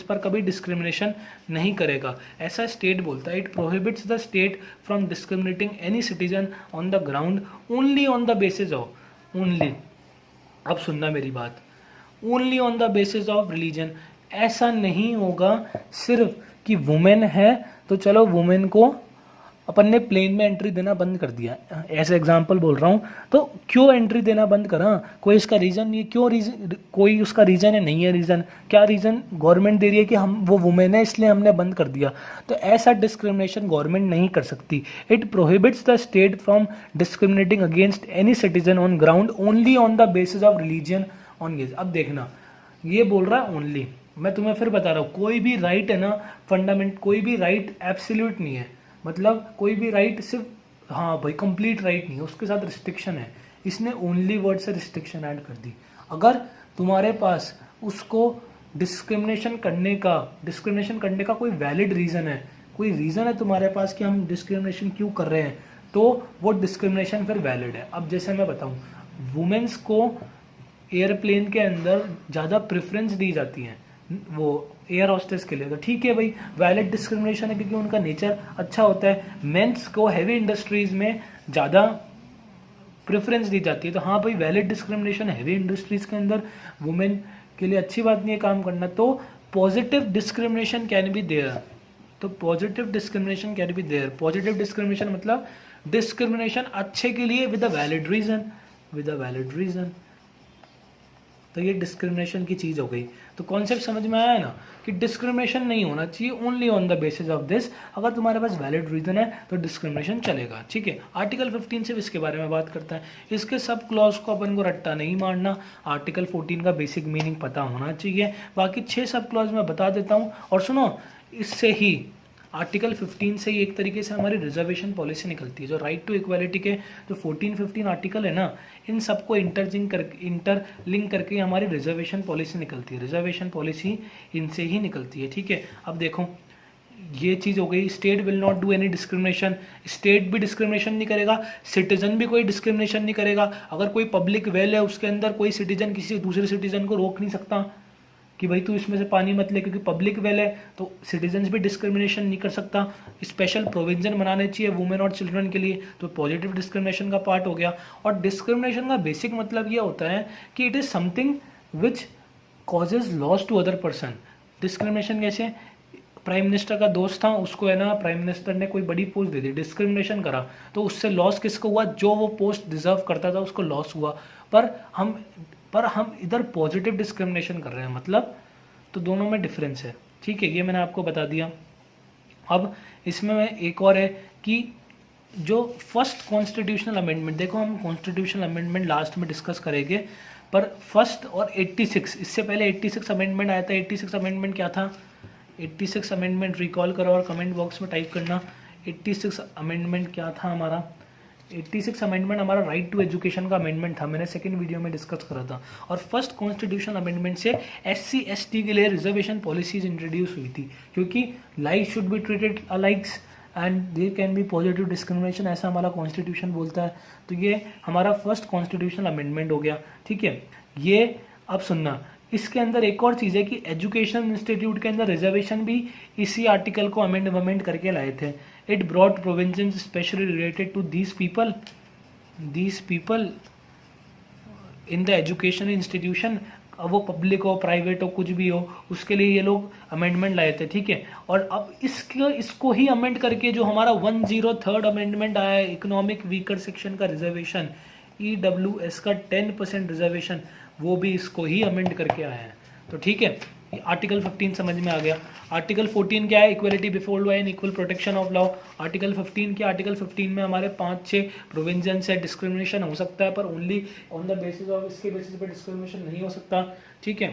पर कभी डिस्क्रिमिनेशन नहीं करेगा, ऐसा स्टेट बोलता है। It prohibits the state from discriminating any citizen on the ground only on the basis of only, अब सुनना मेरी बात, only on the basis of religion. ऐसा नहीं होगा सिर्फ कि वुमेन है तो चलो वुमेन को अपन ने प्लेन में एंट्री देना बंद कर दिया, ऐसे एग्जांपल बोल रहा हूँ, तो क्यों एंट्री देना बंद करा, कोई इसका रीज़न नहीं है, क्यों रीज़न, कोई उसका रीज़न है, नहीं है रीज़न, क्या रीज़न गवर्नमेंट दे रही है कि हम वो वुमेन है इसलिए हमने बंद कर दिया। तो ऐसा डिस्क्रिमिनेशन गवर्नमेंट नहीं कर सकती। It prohibits the state from discriminating against any citizen on ground only on the basis of religion on gauge. अब देखना ये बोल रहा है ओनली, मैं तुम्हें फिर बता रहा हूँ, कोई भी राइट है ना फंडामेंट, कोई भी राइट एब्सोल्यूट नहीं है, मतलब कोई भी राइट सिर्फ हाँ भाई कंप्लीट राइट नहीं है, उसके साथ रिस्ट्रिक्शन है। इसने ओनली वर्ड से रिस्ट्रिक्शन ऐड कर दी। अगर तुम्हारे पास उसको डिस्क्रिमिनेशन करने का कोई वैलिड रीज़न है, कोई रीज़न है तुम्हारे पास कि हम डिस्क्रिमिनेशन क्यों कर रहे हैं, तो वो डिस्क्रिमिनेशन फिर वैलिड है। अब जैसे मैं बताऊँ, वुमेन्स को एयरप्लेन के अंदर ज़्यादा प्रेफरेंस दी जाती है वो एयर होस्टेस के लिए, तो ठीक है भाई, वैलिड डिस्क्रिमिनेशन है क्योंकि उनका नेचर अच्छा होता है। मेंस को हैवी इंडस्ट्रीज में ज़्यादा प्रेफरेंस दी जाती है, तो हाँ भाई वैलिड डिस्क्रिमिनेशन है, हैवी इंडस्ट्रीज के अंदर वुमेन के लिए अच्छी बात नहीं है काम करना, तो positive discrimination can be there. तो positive discrimination can be there, positive discrimination मतलब डिस्क्रिमिनेशन अच्छे के लिए विद अ वैलिड रीज़न, तो ये डिस्क्रिमिनेशन की चीज़ हो गई। तो कॉन्सेप्ट समझ में आया ना कि डिस्क्रिमिनेशन नहीं होना चाहिए, only on the basis of this. अगर तुम्हारे पास वैलिड रीज़न है तो डिस्क्रिमिनेशन चलेगा, ठीक है। आर्टिकल 15 सिर्फ इसके बारे में बात करता है, इसके सब क्लॉज को अपन को रट्टा नहीं मारना, आर्टिकल 14 का बेसिक मीनिंग पता होना चाहिए। बाकी 6 सब क्लॉज मैं बता देता हूँ, और सुनो, इससे ही आर्टिकल 15 से ही एक तरीके से हमारी रिजर्वेशन पॉलिसी निकलती है। जो राइट टू इक्वालिटी के जो 14-15 आर्टिकल है ना, इन सबको इंटरलिंक करके हमारी रिजर्वेशन पॉलिसी निकलती है। रिजर्वेशन पॉलिसी इनसे ही निकलती है, ठीक है। अब देखो ये चीज़ हो गई, state will not do any discrimination, state भी डिस्क्रिमिनेशन नहीं करेगा, सिटीजन भी कोई डिस्क्रिमिनेशन नहीं करेगा। अगर कोई पब्लिक वेल है उसके अंदर कोई सिटीजन किसी दूसरे सिटीजन को रोक नहीं सकता कि भाई तू इसमें से पानी मत ले, क्योंकि पब्लिक वेल है, तो सिटीजन्स भी डिस्क्रिमिनेशन नहीं कर सकता। स्पेशल प्रोविजन बनाने चाहिए वुमेन और चिल्ड्रन के लिए, तो पॉजिटिव डिस्क्रिमिनेशन का पार्ट हो गया। और डिस्क्रिमिनेशन का बेसिक मतलब ये होता है कि it is something which causes loss to other person. Discrimination कैसे, प्राइम मिनिस्टर का दोस्त था, उसको है ना प्राइम मिनिस्टर ने कोई बड़ी पोस्ट दे दी, डिस्क्रिमिनेशन करा, तो उससे लॉस किसको हुआ, जो वो पोस्ट डिजर्व करता था उसको लॉस हुआ। पर हम इधर पॉजिटिव डिस्क्रिमिनेशन कर रहे हैं, मतलब तो दोनों में डिफरेंस है, ठीक है। ये मैंने आपको बता दिया। अब इसमें मैं एक और है कि जो फर्स्ट कॉन्स्टिट्यूशनल अमेंडमेंट, देखो हम कॉन्स्टिट्यूशनल अमेंडमेंट लास्ट में डिस्कस करेंगे, पर फर्स्ट और 86, इससे पहले 86 अमेंडमेंट आया था। 86 अमेंडमेंट क्या था, 86 अमेंडमेंट रिकॉल करो और कमेंट बॉक्स में टाइप करना 86 अमेंडमेंट क्या था हमारा। 86 अमेंडमेंट हमारा राइट टू एजुकेशन का अमेंडमेंट था, मैंने सेकंड वीडियो में डिस्कस करा था। और फर्स्ट कॉन्स्टिट्यूशनल अमेंडमेंट से SC/ST के लिए रिजर्वेशन पॉलिसीज इंट्रोड्यूस हुई थी, क्योंकि like should be treated alikes and there can be positive discrimination, ऐसा हमारा कॉन्स्टिट्यूशन बोलता है। तो ये हमारा फर्स्ट कॉन्स्टिट्यूशनल अमेंडमेंट हो गया, ठीक है। ये अब सुनना, इसके अंदर एक और चीज़ है कि एजुकेशन इंस्टीट्यूट के अंदर रिजर्वेशन भी इसी आर्टिकल को अमेंडमेंट करके लाए थे। It brought provisions specially related to these people in the education institution, अब वो पब्लिक हो प्राइवेट हो कुछ भी हो, उसके लिए ये लोग अमेंडमेंट लाए थे, ठीक है। और अब इसको ही अमेंड करके जो हमारा 103rd अमेंडमेंट आया है, इकोनॉमिक वीकर सेक्शन का रिजर्वेशन, EWS का 10% रिजर्वेशन, वो भी इसको ही अमेंड करके आया है। तो ठीक है, आर्टिकल 15 समझ में आ गया। आर्टिकल 14 क्या है, equality before law and equal protection of law. Article 15 क्या, आर्टिकल 15 में हमारे 5-6 प्रोविजन है, डिस्क्रिमिनेशन हो सकता है पर only on the basis of, इसके बेसिस पे डिस्क्रिमिनेशन नहीं हो सकता, ठीक है।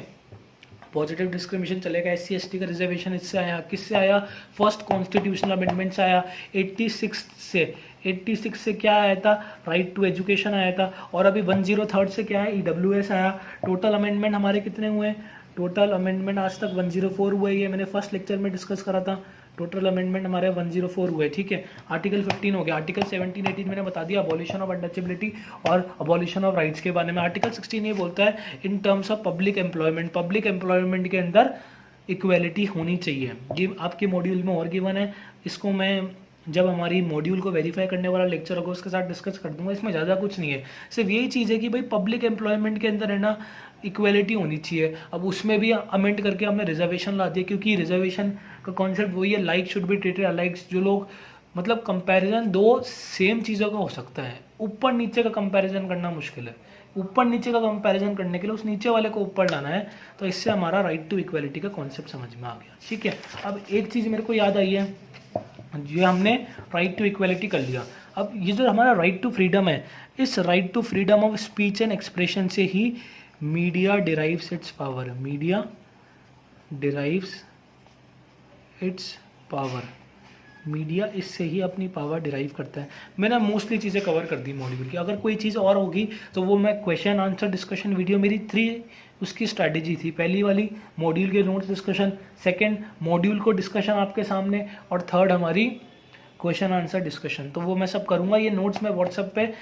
पॉजिटिव डिस्क्रिमिनेशन चलेगा, SC ST का रिजर्वेशन इससे आया, किससे आया, फर्स्ट कॉन्स्टिट्यूशनल अमेंडमेंट से आया, 86 से क्या आया था, राइट टू एजुकेशन आया था, और अभी 103 से क्या है, EWS आया। टोटल अमेंडमेंट हमारे कितने हुए, टोटल अमेंडमेंट आज तक 104 हुए, ये मैंने फर्स्ट लेक्चर में डिस्कस करा था। टोटल अमेंडमेंट हमारे 104 हुए, ठीक है। आर्टिकल 15 हो गया, आर्टिकल 17 18 मैंने बता दिया, अबॉलिशन ऑफ अनटचेबिलिटी और अबॉलिशन ऑफ राइट्स के बारे में। आर्टिकल 16 ये बोलता है in terms of public employment, public employment के अंदर इक्वेलिटी होनी चाहिए। ये आपके मॉड्यूल में और गिवन है, इसको मैं जब हमारी मॉड्यूल को वेरीफाई करने वाला लेक्चर होगा उसके साथ डिस्कस कर दूंगा। इसमें ज़्यादा कुछ नहीं है, सिर्फ यही चीज़ है कि भाई पब्लिक एम्प्लॉयमेंट के अंदर है ना इक्वेलिटी होनी चाहिए। अब उसमें भी अमेंड करके हमने रिजर्वेशन ला दिया, क्योंकि रिजर्वेशन का कॉन्सेप्ट वही है, like should be treated alike. जो लोग मतलब कंपैरिजन दो सेम चीज़ों का हो सकता है, ऊपर नीचे का कंपैरिजन करना मुश्किल है। ऊपर नीचे का कंपैरिजन करने के लिए उस नीचे वाले को ऊपर लाना है, तो इससे हमारा राइट टू इक्वेलिटी का कॉन्सेप्ट समझ में आ गया, ठीक है। अब एक चीज़ मेरे को याद आई है, ये हमने राइट टू इक्वेलिटी कर लिया। अब ये जो हमारा राइट टू फ्रीडम है, इस right to freedom of speech and expression से ही media derives its power, media derives its power, media इससे ही अपनी पावर डिराइव करता है। मैंने मोस्टली चीज़ें कवर कर दी मॉड्यूल की, अगर कोई चीज़ और होगी तो वो मैं क्वेश्चन आंसर डिस्कशन वीडियो, मेरी 3 उसकी स्ट्रैटेजी थी। पहली वाली मॉड्यूल के नोट्स डिस्कशन, सेकंड मॉड्यूल को डिस्कशन आपके सामने, और थर्ड हमारी क्वेश्चन आंसर डिस्कशन। तो वो मैं सब करूँगा, ये नोट्स मैं व्हाट्सएप पे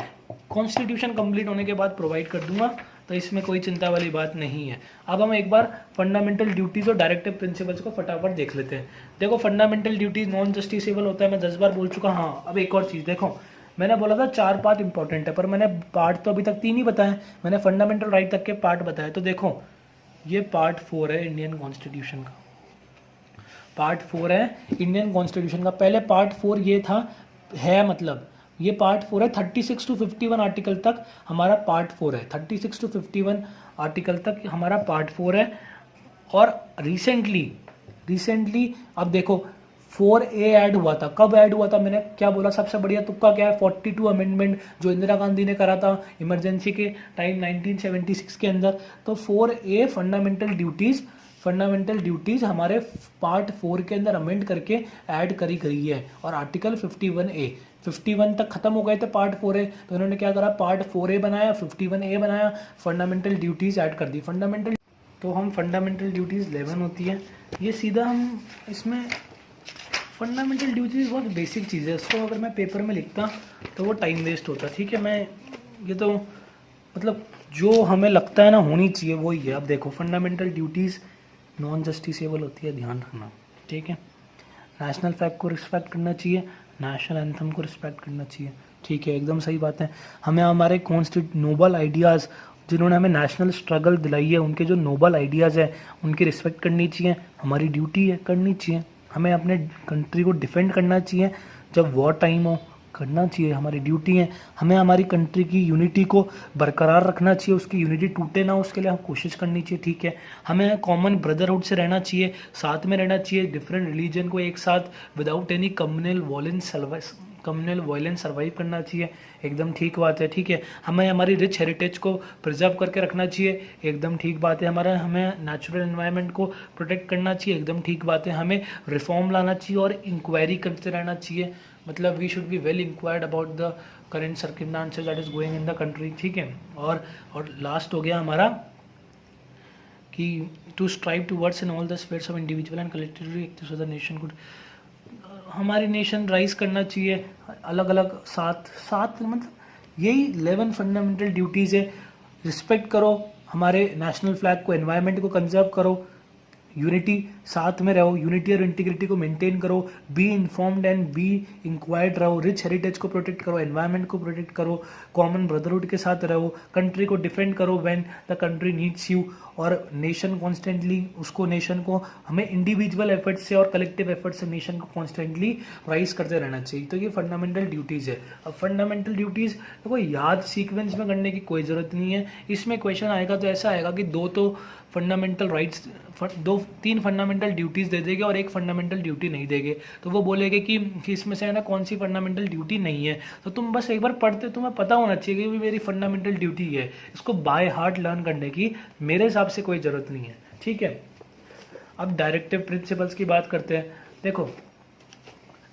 कॉन्स्टिट्यूशन कंप्लीट होने के बाद प्रोवाइड कर दूंगा, तो इसमें कोई चिंता वाली बात नहीं है। अब हम एक बार फंडामेंटल ड्यूटीज़ और डायरेक्टिव प्रिंसिपल्स को फटाफट देख लेते हैं। देखो फंडामेंटल ड्यूटीज़ नॉन जस्टिसेबल होता है, मैं 10 बार बोल चुका। हाँ, अब एक और चीज़ देखो, मैंने बोला था 4 पार्ट इंपॉर्टेंट है, पर मैंने पार्ट तो अभी तक 3 ही बताए, मैंने फंडामेंटल राइट तक के पार्ट बताए। तो देखो ये पार्ट 4 है इंडियन कॉन्स्टिट्यूशन का, पार्ट 4 है इंडियन कॉन्स्टिट्यूशन का। पहले पार्ट 4 ये था, है मतलब ये पार्ट 4 है, 36 to 51 आर्टिकल तक हमारा पार्ट 4 है, 36 to 51 आर्टिकल तक हमारा पार्ट 4 है। और रिसेंटली अब देखो 4A ऐड हुआ था। कब ऐड हुआ था, मैंने क्या बोला, सबसे बढ़िया तुक्का क्या है, 42 अमेंडमेंट जो इंदिरा गांधी ने करा था इमरजेंसी के टाइम 1976 के अंदर। तो 4A फंडामेंटल ड्यूटीज हमारे पार्ट 4 के अंदर अमेंड करके ऐड करी गई है। और आर्टिकल 51 तक खत्म हो गए थे पार्ट 4A, तो इन्होंने क्या करा, पार्ट 4A बनाया, 51A बनाया, फंडामेंटल ड्यूटीज ऐड कर दी। फंडामेंटल तो हम फंडामेंटल ड्यूटीज 11 होती है, ये सीधा हम इसमें फंडामेंटल ड्यूटीज बहुत बेसिक चीज़ है, इसको अगर मैं पेपर में लिखता तो वो टाइम वेस्ट होता, ठीक है। मैं ये तो मतलब जो हमें लगता है ना होनी चाहिए वही है। अब देखो फंडामेंटल ड्यूटीज़ नॉन जस्टिसेबल होती है, ध्यान रखना, ठीक है। नेशनल फ्लैग को रिस्पेक्ट करना चाहिए, नेशनल एंथम को रिस्पेक्ट करना चाहिए, ठीक है, एकदम सही बात है। हमें हमारे नोबल आइडियाज़ जिन्होंने हमें नेशनल स्ट्रगल दिलाई है, उनके जो नोबल आइडियाज़ है उनकी रिस्पेक्ट करनी चाहिए, हमारी ड्यूटी है, करनी चाहिए। हमें अपने कंट्री को डिफेंड करना चाहिए, जब वॉर टाइम हो करना चाहिए, हमारी ड्यूटी है। हमें हमारी कंट्री की यूनिटी को बरकरार रखना चाहिए, उसकी यूनिटी टूटे ना उसके लिए हम कोशिश करनी चाहिए, ठीक है। हमें कॉमन ब्रदरहुड से रहना चाहिए, साथ में रहना चाहिए, डिफरेंट रिलीजन को एक साथ without any communal violence survive करना चाहिए, एकदम ठीक बात है, ठीक है। हमें हमारी रिच हेरिटेज को प्रिजर्व करके रखना चाहिए, एकदम ठीक बात है। हमें नेचुरल एनवायरनमेंट को प्रोटेक्ट करना चाहिए, एकदम ठीक बात है। हमें रिफॉर्म लाना चाहिए और इंक्वायरी करते रहना चाहिए, मतलब we should be well inquired about the current circumstances that is going in the country, ठीक है। और लास्ट हो गया हमारा कि to strive towards in all the spheres of individual and collectively active so the nation good, हमारी nation rise करना चाहिए अलग अलग साथ मतलब यही 11 फंडामेंटल ड्यूटीज़ है। रिस्पेक्ट करो हमारे नेशनल फ्लैग को, एनवायरनमेंट को कंजर्व करो, यूनिटी साथ में रहो, यूनिटी और इंटीग्रिटी को मेंटेन करो, be informed and B inquired रहो, रिच हेरिटेज को प्रोटेक्ट करो, एनवायरनमेंट को प्रोटेक्ट करो, कॉमन ब्रदरहुड के साथ रहो, कंट्री को डिफेंड करो when the country needs you, और नेशन कॉन्स्टेंटली उसको नेशन को हमें इंडिविजुअल एफर्ट से और कलेक्टिव एफर्ट से नेशन को कॉन्स्टेंटली राइज करते रहना चाहिए। तो ये फंडामेंटल ड्यूटीज़ है। अब फंडामेंटल ड्यूटीज़ देखो याद सीक्वेंस में करने की कोई ज़रूरत नहीं है, इसमें क्वेश्चन आएगा तो ऐसा आएगा कि 2 तो फंडामेंटल राइट्स 3 फंडामेंटल ड्यूटीज़ दे देंगे और 1 फंडामेंटल ड्यूटी नहीं देंगे, तो वो बोलेंगे कि इसमें से है ना कौन सी फंडामेंटल ड्यूटी नहीं है। तो तुम बस एक बार पढ़ते तुम्हें पता होना चाहिए कि मेरी फंडामेंटल ड्यूटी है, इसको बाय हार्ट लर्न करने की मेरे हिसाब से कोई ज़रूरत नहीं है, ठीक है। अब डायरेक्टिव प्रिंसिपल्स की बात करते हैं। देखो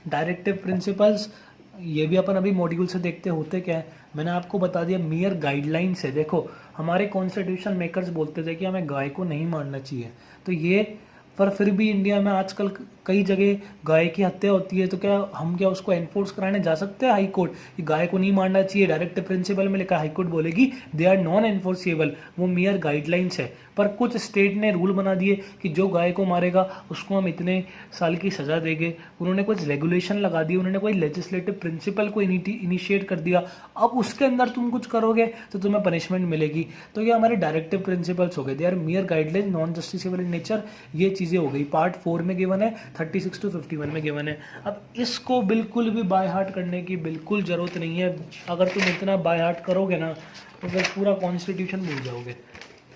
डायरेक्टिव प्रिंसिपल्स ये भी अपन अभी मॉड्यूल से देखते होते क्या है, मैंने आपको बता दिया मियर गाइडलाइंस है। देखो हमारे कॉन्स्टिट्यूशन मेकर्स बोलते थे कि हमें गाय को नहीं मारना चाहिए, तो ये पर फिर भी इंडिया में आजकल कई जगह गाय की हत्या होती है, तो क्या उसको एनफोर्स कराने जा सकते हैं हाई कोर्ट कि गाय को नहीं मारना चाहिए? डायरेक्टिव प्रिंसिपल में लिखा, हाई कोर्ट बोलेगी दे आर नॉन एनफोर्सेबल, वो मियर गाइडलाइंस है। पर कुछ स्टेट ने रूल बना दिए कि जो गाय को मारेगा उसको हम इतने साल की सजा देंगे। उन्होंने कुछ रेगुलेशन लगा दिए, उन्होंने कोई लेजिस्लेटिव प्रिंसिपल को इनिशिएट कर दिया। अब उसके अंदर तुम कुछ करोगे तो तुम्हें पनिशमेंट मिलेगी। तो ये हमारे डायरेक्टिव प्रिंसिपल्स हो गए, they are mere guideline non justiciable in nature. ये चीज़ें हो गई, पार्ट 4 में गिवन है, 36 to 51 में गिवन है। अब इसको बिल्कुल भी बाय हार्ट करने की बिल्कुल ज़रूरत नहीं है। अगर तुम इतना बाय हार्ट करोगे ना तो फिर पूरा कॉन्स्टिट्यूशन भूल जाओगे।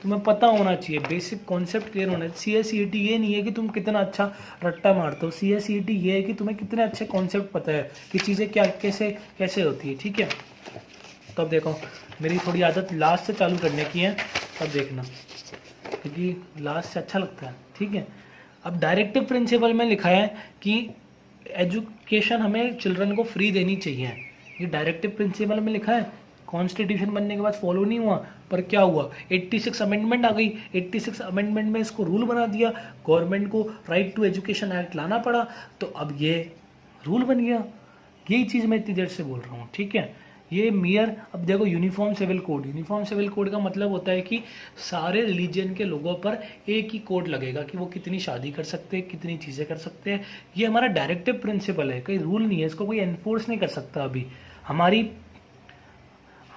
तुम्हें पता होना चाहिए, बेसिक कॉन्सेप्ट क्लियर होना चाहिए। CSET ये नहीं है कि तुम कितना अच्छा रट्टा मारते हो, CSET ये है कि तुम्हें कितने अच्छे कॉन्सेप्ट पता है कि चीज़ें क्या कैसे होती है, ठीक है। तो अब देखो मेरी थोड़ी आदत लास्ट से चालू करने की है, अब देखना, क्योंकि लास्ट से अच्छा लगता है, ठीक है। अब डायरेक्टिव प्रिंसिपल में लिखा है कि एजुकेशन हमें चिल्ड्रन को फ्री देनी चाहिए, ये डायरेक्टिव प्रिंसिपल में लिखा है। कॉन्स्टिट्यूशन बनने के बाद फॉलो नहीं हुआ, पर क्या हुआ, 86 अमेंडमेंट आ गई। 86 अमेंडमेंट में इसको रूल बना दिया, गवर्नमेंट को राइट टू एजुकेशन एक्ट लाना पड़ा, तो अब ये रूल बन गया। यही चीज़ मैं इतनी देर से बोल रहा हूँ, ठीक है। ये मियर, अब देखो uniform civil code, uniform civil code का मतलब होता है कि सारे रिलीजन के लोगों पर एक ही कोड लगेगा कि वो कितनी शादी कर सकते हैं, कितनी चीज़ें कर सकते हैं। ये हमारा डायरेक्टिव प्रिंसिपल है, कोई रूल नहीं है, इसको कोई एनफोर्स नहीं कर सकता। अभी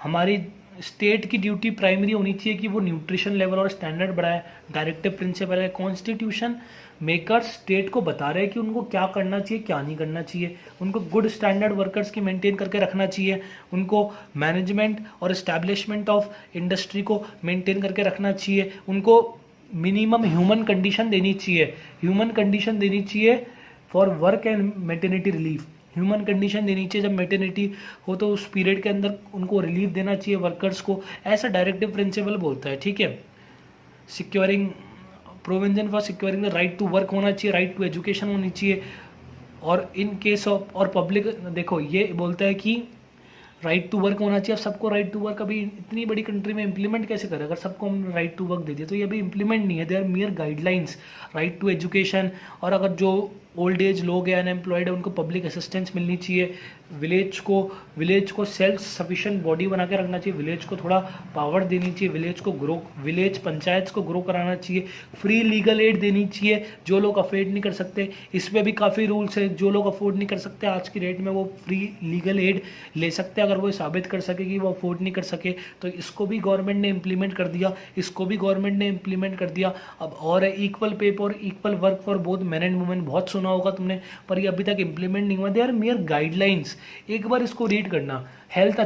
हमारी स्टेट की ड्यूटी प्राइमरी होनी चाहिए कि वो न्यूट्रिशन लेवल और स्टैंडर्ड बढ़ाए। डायरेक्टिव प्रिंसिपल है, कॉन्स्टिट्यूशन मेकर स्टेट को बता रहे हैं कि उनको क्या करना चाहिए, क्या नहीं करना चाहिए। उनको गुड स्टैंडर्ड वर्कर्स की मेंटेन करके रखना चाहिए, उनको मैनेजमेंट और एस्टैब्लिशमेंट ऑफ इंडस्ट्री को मेंटेन करके रखना चाहिए, उनको मिनिमम ह्यूमन कंडीशन देनी चाहिए, ह्यूमन कंडीशन देनी चाहिए for work and maternity relief. Human condition देनी चाहिए, जब मैटरनिटी हो तो उस पीरियड के अंदर उनको रिलीफ देना चाहिए वर्कर्स को, ऐसा डायरेक्टिव प्रिंसिपल बोलता है, ठीक है। Securing provision for securing the right to work होना चाहिए, राइट टू एजुकेशन होनी चाहिए, और इन केस ऑफ और पब्लिक, देखो ये बोलता है कि राइट टू वर्क होना चाहिए। अब सबको राइट टू वर्क अभी इतनी बड़ी कंट्री में इंप्लीमेंट कैसे करें? अगर सबको हमने राइट टू वर्क दे दिया तो ये अभी इंप्लीमेंट नहीं है, they are mere guidelines. Right to education, और अगर जो ओल्ड एज लोग हैं, अनएम्प्लॉयड है, उनको पब्लिक असिस्टेंस मिलनी चाहिए। विलेज को सेल्फ सफिशिएंट बॉडी बना के रखना चाहिए, विलेज को थोड़ा पावर देनी चाहिए, विलेज पंचायत को ग्रो कराना चाहिए। फ्री लीगल एड देनी चाहिए, जो लोग अफोर्ड नहीं कर सकते, इसमें भी काफ़ी रूल्स है। जो लोग अफोर्ड नहीं कर सकते आज की डेट में वो फ्री लीगल एड ले सकते हैं, अगर वो साबित कर सके कि वो अफोर्ड नहीं कर सके। तो इसको भी गवर्नमेंट ने इम्प्लीमेंट कर दिया, अब और है इक्वल पे और equal work for both man and women, बहुत सुना होगा तुमने, पर ये अभी तक इम्प्लीमेंट नहीं हुआ। दे आर मियर गाइडलाइंस, एक बार इसको रीड करना। हेल्थ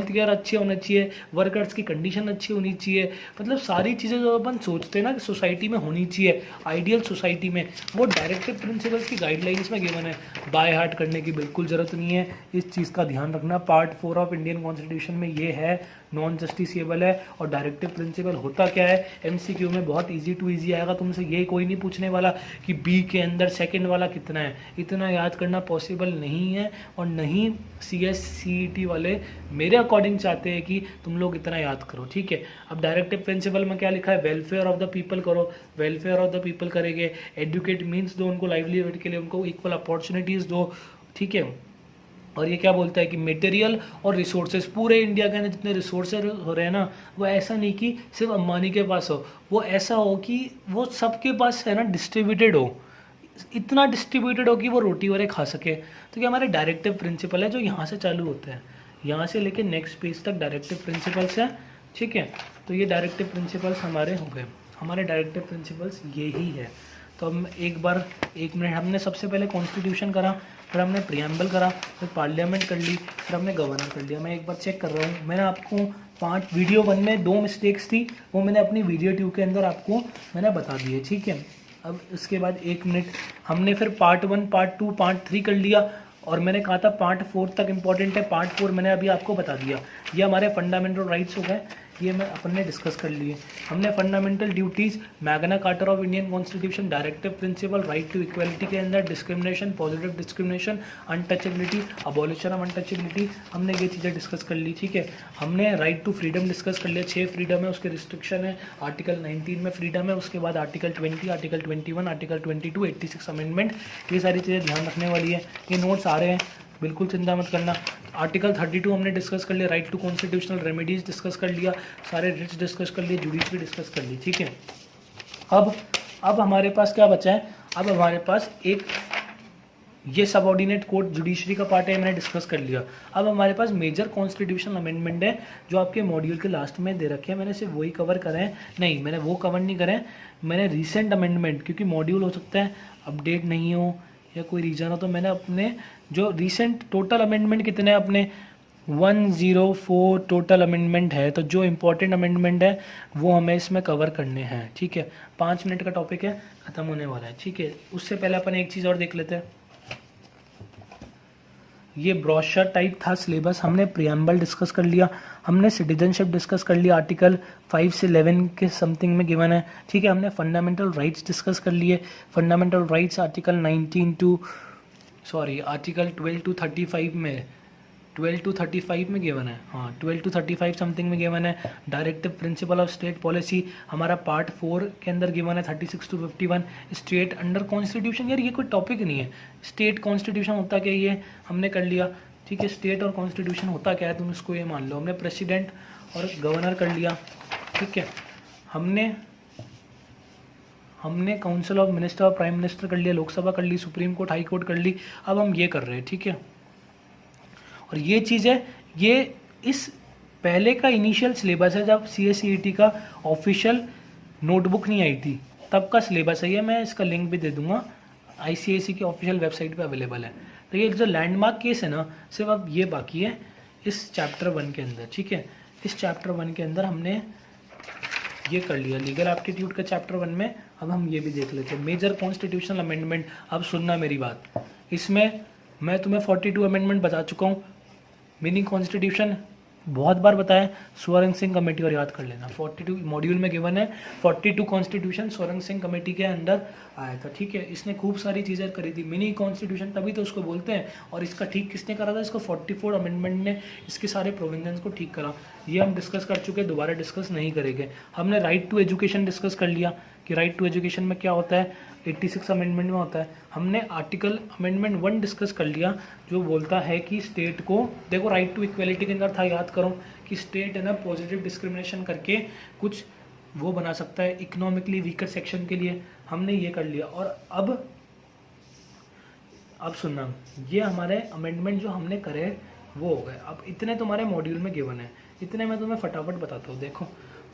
केयर अच्छी होना चाहिए, वर्कर्स की कंडीशन अच्छी होनी चाहिए, मतलब सारी चीज़ें जो अपन सोचते हैं ना कि सोसाइटी में होनी चाहिए, आइडियल सोसाइटी में, वो डायरेक्टिव प्रिंसिपल्स की गाइडलाइंस में गिवन है। बाय हार्ट करने की बिल्कुल ज़रूरत नहीं है, इस चीज़ का ध्यान रखना। पार्ट 4 ऑफ इंडियन कॉन्स्टिट्यूशन में ये है, नॉन जस्टिसेबल है। और डायरेक्टिव प्रिंसिपल होता क्या है, MCQ में बहुत ईजी टू ईजी आएगा, तुमसे ये कोई नहीं पूछने वाला कि B के अंदर सेकंड वाला कितना है, इतना याद करना पॉसिबल नहीं है। और नहीं CSCET वाले मेरे अकॉर्डिंग चाहते हैं कि तुम लोग इतना याद करो, ठीक है। अब डायरेक्टिव प्रिंसिपल में क्या लिखा है, वेलफेयर ऑफ द पीपल करो, वेलफेयर ऑफ द पीपल करेंगे। एडुकेट मीन्स दो उनको लाइवलीहुड के लिए, उनको इक्वल अपॉर्चुनिटीज़ दो, ठीक है। और ये क्या बोलता है कि मटेरियल और रिसोर्सेज, पूरे इंडिया के अंदर जितने रिसोर्सेज हो रहे हैं ना, वो ऐसा नहीं कि सिर्फ अंबानी के पास हो, वो ऐसा हो कि वो सबके पास है ना, डिस्ट्रीब्यूटेड हो, इतना डिस्ट्रीब्यूटेड हो कि वो रोटी वगैरह खा सके। तो ये हमारे डायरेक्टिव प्रिंसिपल है जो यहाँ से चालू होते हैं, यहाँ से लेके नेक्स्ट पेज तक डायरेक्टिव प्रिंसिपल्स हैं, ठीक है। तो ये डायरेक्टिव प्रिंसिपल्स हमारे हो गए, हमारे डायरेक्टिव प्रिंसिपल्स ये ही है। तो हम एक मिनट हमने सबसे पहले कॉन्स्टिट्यूशन करा, फिर हमने प्रियम्बल करा, फिर पार्लियामेंट कर ली, फिर हमने गवर्नर कर लिया। मैं एक बार चेक कर रहा हूँ, मैंने आपको वीडियो 1 में 2 मिस्टेक्स थी, वो मैंने अपनी वीडियो 2 के अंदर आपको मैंने बता दिए, ठीक है। अब इसके बाद 1 मिनट, हमने फिर पार्ट 1, पार्ट 2, पार्ट 3 कर लिया, और मैंने कहा था पार्ट 4 तक इंपॉर्टेंट है, पार्ट 4 मैंने अभी आपको बता दिया। ये हमारे फंडामेंटल राइट्स हो गए। ये मैं अपन ने डिस्कस कर लिए। हमने fundamental duties, Magna Carta of Indian constitution, directive principle, right to equality के अंदर discrimination, positive discrimination, untouchability, abolition of untouchability, हमने ये चीज़ें डिस्कस कर ली। ठीक है, हमने राइट टू फ्रीडम डिस्कस कर लिया। 6 फ्रीडम है, उसके रिस्ट्रिक्शन है। आर्टिकल 19 में फ्रीडम है, उसके बाद आर्टिकल 20, आर्टिकल 21, आर्टिकल 22, 86 अमेंडमेंट, ये सारी चीज़ें ध्यान रखने वाली है। ये नोट्स आ रहे हैं, बिल्कुल चिंता मत करना। आर्टिकल 32 हमने डिस्कस कर लिया, right to constitutional remedies discuss कर लिया, सारे रिट्स डिस्कस कर लिए, जुडिशरी डिस्कस कर ली। ठीक है, अब हमारे पास क्या बचा है? अब हमारे पास एक ये सबऑर्डिनेट कोर्ट जुडिशरी का पार्ट है, मैंने डिस्कस कर लिया। अब हमारे पास मेजर कॉन्स्टिट्यूशनल अमेंडमेंट है जो आपके मॉड्यूल के लास्ट में दे रखे हैं। मैंने सिर्फ वही कवर करे हैं, नहीं मैंने वो कवर नहीं करे हैं, मैंने रिसेंट अमेंडमेंट, क्योंकि मॉड्यूल हो सकता है अपडेट नहीं हो या कोई रीज़न हो, तो मैंने अपने जो रिसेंट टोटल अमेंडमेंट कितने हैं अपने 104 टोटल अमेंडमेंट है, तो जो इम्पोर्टेंट अमेंडमेंट है वो हमें इसमें कवर करने हैं। ठीक है, 5 मिनट का टॉपिक है, ख़त्म होने वाला है। ठीक है, उससे पहले अपन एक चीज़ और देख लेते हैं। ये ब्रोशर टाइप था सिलेबस, हमने प्रियम्बल डिस्कस कर लिया, हमने सिटीजनशिप डिस्कस कर लिया, आर्टिकल 5 से 11 के समथिंग में गिवन है। ठीक है, हमने फंडामेंटल राइट्स डिस्कस कर लिए। फंडामेंटल राइट्स आर्टिकल 12 to 35 में 12 to 35 में गिवन है, हाँ 12 to 35 समथिंग में गिवन है। Directive principle of state policy हमारा पार्ट 4 के अंदर गिवन है, 36 to 51। स्टेट अंडर कॉन्स्टिट्यूशन, यार ये कोई टॉपिक नहीं है। स्टेट कॉन्स्टिट्यूशन होता क्या, ये हमने कर लिया। ठीक है, स्टेट और कॉन्स्टिट्यूशन होता क्या है, तुम इसको ये मान लो। हमने प्रेसिडेंट और गवर्नर कर लिया। ठीक है, हमने काउंसिल ऑफ मिनिस्टर और प्राइम मिनिस्टर कर लिया, लोकसभा कर ली, सुप्रीम कोर्ट, हाई कोर्ट कर ली। अब हम ये कर रहे हैं। ठीक है, और ये चीज़ है, ये इस पहले का इनिशियल सिलेबस है, जब CSCET का ऑफिशियल नोटबुक नहीं आई थी तब का सिलेबस है ये। मैं इसका लिंक भी दे दूंगा, ICSE की ऑफिशियल वेबसाइट पे अवेलेबल है। तो ये जो लैंडमार्क केस है ना, सिर्फ अब ये बाकी है इस चैप्टर 1 के अंदर। ठीक है, इस चैप्टर 1 के अंदर हमने ये कर लिया लीगल एप्टीट्यूड का चैप्टर 1 में। अब हम ये भी देख लेते हैं, मेजर कॉन्स्टिट्यूशनल अमेंडमेंट। अब सुनना मेरी बात, इसमें मैं तुम्हें 42 अमेंडमेंट बता चुका हूँ। मीनिंग कॉन्स्टिट्यूशन बहुत बार बताया, स्वर्ण सिंह कमेटी, और याद कर लेना 42 मॉड्यूल में गिवन है। 42 कॉन्स्टिट्यूशन स्वर्ण सिंह कमेटी के अंदर आया था। ठीक है, इसने खूब सारी चीज़ें करी थी। मिनी कॉन्स्टिट्यूशन तभी तो उसको बोलते हैं, और इसका ठीक किसने करा था, इसको 44 अमेंडमेंट ने इसके सारे प्रोविजंस को ठीक करा। ये हम डिस्कस कर चुके हैं, दोबारा डिस्कस नहीं करेंगे। हमने राइट टू एजुकेशन डिस्कस कर लिया कि राइट टू एजुकेशन में क्या होता है, 86 अमेंडमेंट में होता है। हमने आर्टिकल अमेंडमेंट 1 डिस्कस कर लिया, जो बोलता है कि स्टेट को, देखो राइट टू इक्वलिटी के अंदर था, याद करो कि स्टेट है ना पॉजिटिव डिस्क्रिमिनेशन करके कुछ वो बना सकता है इकोनॉमिकली वीकर सेक्शन के लिए। हमने ये कर लिया। और अब सुनना, ये हमारे अमेंडमेंट जो हमने करे वो हो गए। अब इतने तुम्हारे मॉड्यूल में गिवन है, इतने मैं तुम्हें फटाफट बताता हूँ। देखो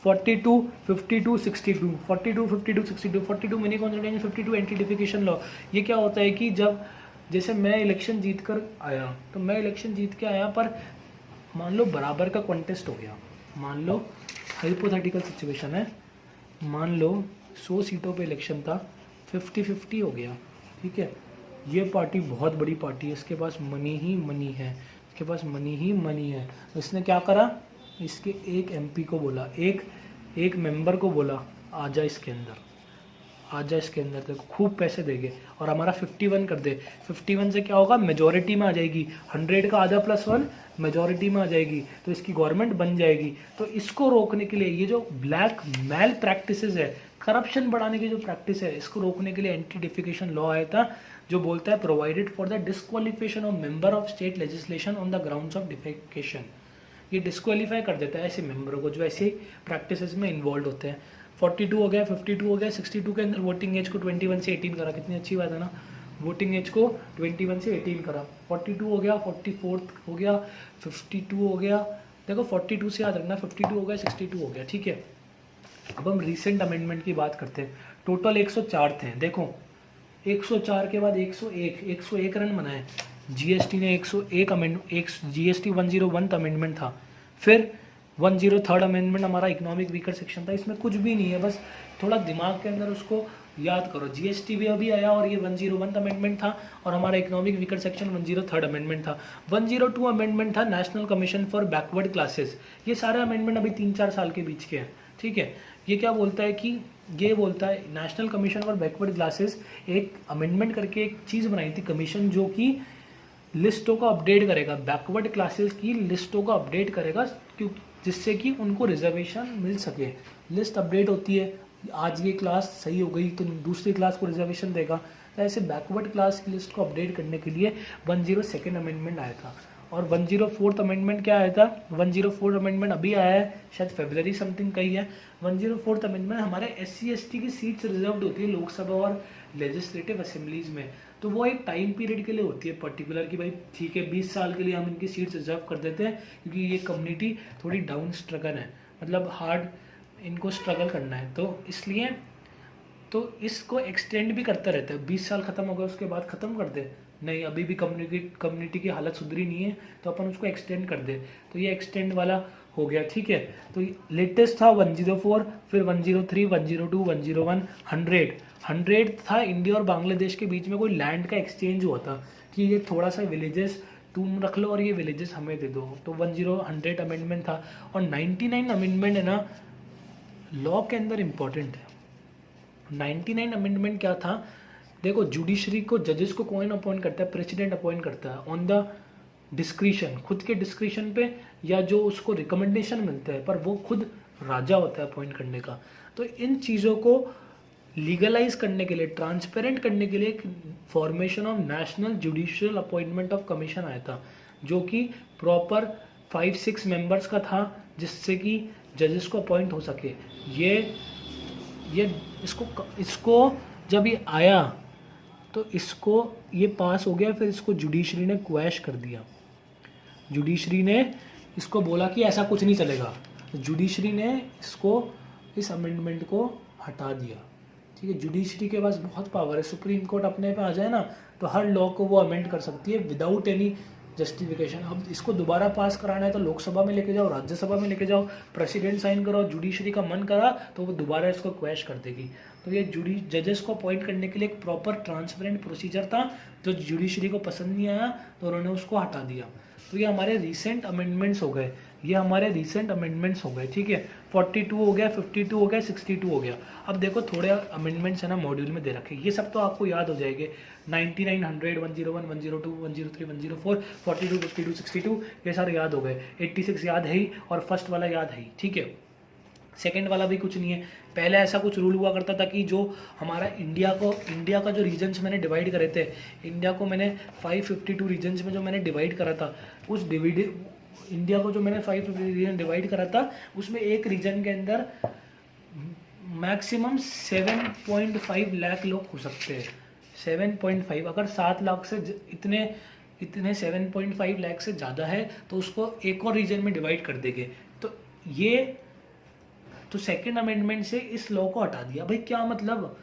42, 52, 62, 42, 52, 62, 42 मिनी कॉन्स्टिट्यूशन, 52 एंटीडिफिकेशन लॉ। ये क्या होता है कि जब जैसे मैं इलेक्शन जीत कर आया, तो मैं इलेक्शन जीत के आया, पर मान लो बराबर का कॉन्टेस्ट हो गया, मान लो हाइपोथेटिकल सिचुएशन है, मान लो 100 सीटों पे इलेक्शन था, 50-50 हो गया। ठीक है, ये पार्टी बहुत बड़ी पार्टी है, इसके पास मनी ही मनी है, इसके पास मनी ही मनी है। तो इसने क्या करा, इसके एक MP को बोला, एक मेंबर को बोला, आजा इसके अंदर, आजा इसके अंदर, देखो खूब पैसे देंगे और हमारा 51 कर दे। 51 से क्या होगा, मेजॉरिटी में आ जाएगी, 100 का आधा +1 मेजॉरिटी में आ जाएगी, तो इसकी गवर्नमेंट बन जाएगी। तो इसको रोकने के लिए, ये जो ब्लैक मेल प्रैक्टिसेस है, करप्शन बढ़ाने की जो प्रैक्टिस है, इसको रोकने के लिए एंटी डिफिकेशन लॉ आया था, जो बोलता है provided for the disqualification of member of state legislation on the grounds of defecation. ये डिस्क्वालीफाई कर देता है ऐसे मेंबरों को जो ऐसे प्रैक्टिसेस में इन्वॉल्व होते हैं। 42 हो गया, 52 हो गया, 62 के अंदर वोटिंग एज को 21 से 18 करा, कितनी अच्छी बात है ना, वोटिंग एज को 21 से 18 करा। 42 हो गया, 44 हो गया, 52 हो गया, देखो 42 से याद रखना, 52 हो गया, 62 हो गया। ठीक है, अब हम रिसेंट अमेंडमेंट की बात करते हैं। टोटल 104 थे, देखो 104 के बाद 101 रन बनाए। GST ने 101 अमेंडमेंट, GST 101 अमेंडमेंट था, फिर 103rd अमेंडमेंट हमारा इकोनॉमिक वीकर सेक्शन था। इसमें कुछ भी नहीं है, बस थोड़ा दिमाग के अंदर उसको याद करो जीएसटी भी अभी आया और ये 101 अमेंडमेंट था, और हमारा इकोनॉमिक वीकर सेक्शन 103 अमेंडमेंट था। 102 अमेंडमेंट था national commission for backward classes. ये सारे अमेंडमेंट अभी 3-4 साल के बीच के हैं, ठीक है। ये क्या बोलता है कि ये बोलता है national commission for backward classes एक अमेंडमेंट करके एक चीज़ बनाई थी कमीशन, जो कि लिस्टों का अपडेट करेगा, बैकवर्ड क्लासेस की लिस्टों का अपडेट करेगा, क्यों, जिससे कि उनको रिजर्वेशन मिल सके। लिस्ट अपडेट होती है, आज ये क्लास सही हो गई तो दूसरी क्लास को रिजर्वेशन देगा, तो ऐसे बैकवर्ड क्लास की लिस्ट को अपडेट करने के लिए 102 अमेंडमेंट आया था। और 104 अमेंडमेंट क्या आया था? 104 अमेंडमेंट अभी आया है, शायद फरवरी समथिंग का ही है। 104 अमेंडमेंट हमारे SC ST की सीट्स रिजर्व होती है लोकसभा और लेजिस्लेटिव असेंबलीज में, तो वो एक टाइम पीरियड के लिए होती है पर्टिकुलर, कि भाई ठीक है 20 साल के लिए हम इनकी सीट्स रिजर्व कर देते हैं, क्योंकि ये कम्युनिटी थोड़ी डाउन स्ट्रगल है, मतलब हार्ड इनको स्ट्रगल करना है, तो इसलिए तो इसको एक्सटेंड भी करता रहता है। 20 साल खत्म हो गए उसके बाद ख़त्म कर दे, नहीं अभी भी कम्युनिटी की हालत सुधरी नहीं है तो अपन उसको एक्सटेंड कर दे, तो ये एक्सटेंड वाला हो गया, ठीक है। तो लेटेस्ट था 104, फिर 103, 102, 101, 100 था इंडिया और बांग्लादेश के बीच में कोई लैंड का एक्सचेंज हुआ था, कि ये थोड़ा सा विलेजेस तुम रख लो और ये विलेजेस हमें दे दो, तो 100 अमेंडमेंट था। और 99 अमेंडमेंट है ना लॉ के अंदर इम्पॉर्टेंट है। 99 अमेंडमेंट क्या था? देखो जुडिशरी को, जजेस को कौन अपॉइंट करता है? प्रेसिडेंट अपॉइंट करता है ऑन द डिस्क्रिशन, खुद के डिस्क्रिशन पे, या जो उसको रिकमेंडेशन मिलता है, पर वो खुद राजा होता है अपॉइंट करने का। तो इन चीज़ों को लीगलाइज करने के लिए, ट्रांसपेरेंट करने के लिए formation of national judicial appointment of commission आया था, जो कि प्रॉपर 5-6 मेंबर्स का था, जिससे कि जजेस को अपॉइंट हो सके। ये इसको जब ये आया तो इसको ये पास हो गया, फिर इसको जुडिशरी ने क्वैश कर दिया। जुडिशरी ने इसको बोला कि ऐसा कुछ नहीं चलेगा, जुडिशरी ने इस अमेंडमेंट को हटा दिया, ठीक है। जुडिशरी के पास बहुत पावर है, सुप्रीम कोर्ट अपने पे आ जाए ना तो हर लॉ को वो अमेंड कर सकती है विदाउट एनी जस्टिफिकेशन। अब इसको दोबारा पास कराना है तो लोकसभा में लेके जाओ, राज्यसभा में लेके जाओ, प्रेसिडेंट साइन करो, जुडिशरी का मन करा तो वो दोबारा इसको क्वैश कर देगी। तो ये जजेस को अपॉइंट करने के लिए एक प्रॉपर ट्रांसपेरेंट प्रोसीजर था, जो जुडिशरी को पसंद नहीं आया तो उन्होंने उसको हटा दिया। तो ये हमारे रिसेंट अमेंडमेंट्स हो गए, ठीक है। 42 हो गया, 52 हो गया, 62 हो गया। अब देखो थोड़े अमेंडमेंट्स है ना मॉड्यूल में दे रखे, ये सब तो आपको याद हो जाएंगे। 99, 100, 101, 102, 103, 104, 42, 52, 62 ये सारे याद हो गए। 86 याद है ही, और फर्स्ट वाला याद है ही, ठीक है। सेकेंड वाला भी कुछ नहीं है। पहले ऐसा कुछ रूल हुआ करता था कि जो हमारा इंडिया का जो रीजन्स मैंने डिवाइड करे थे, इंडिया को मैंने 552 रीजन्स में जो मैंने डिवाइड करा था, इंडिया को जो मैंने 552 रीजन डिवाइड करा था, उसमें एक रीजन के अंदर मैक्सिमम 7.5 लाख लोग हो सकते हैं। 7.5, अगर 7 लाख से इतने 7.5 लाख से ज़्यादा है तो उसको एक और रीजन में डिवाइड कर देंगे। तो सेकेंड अमेंडमेंट से इस लॉ को हटा दिया। भाई क्या मतलब,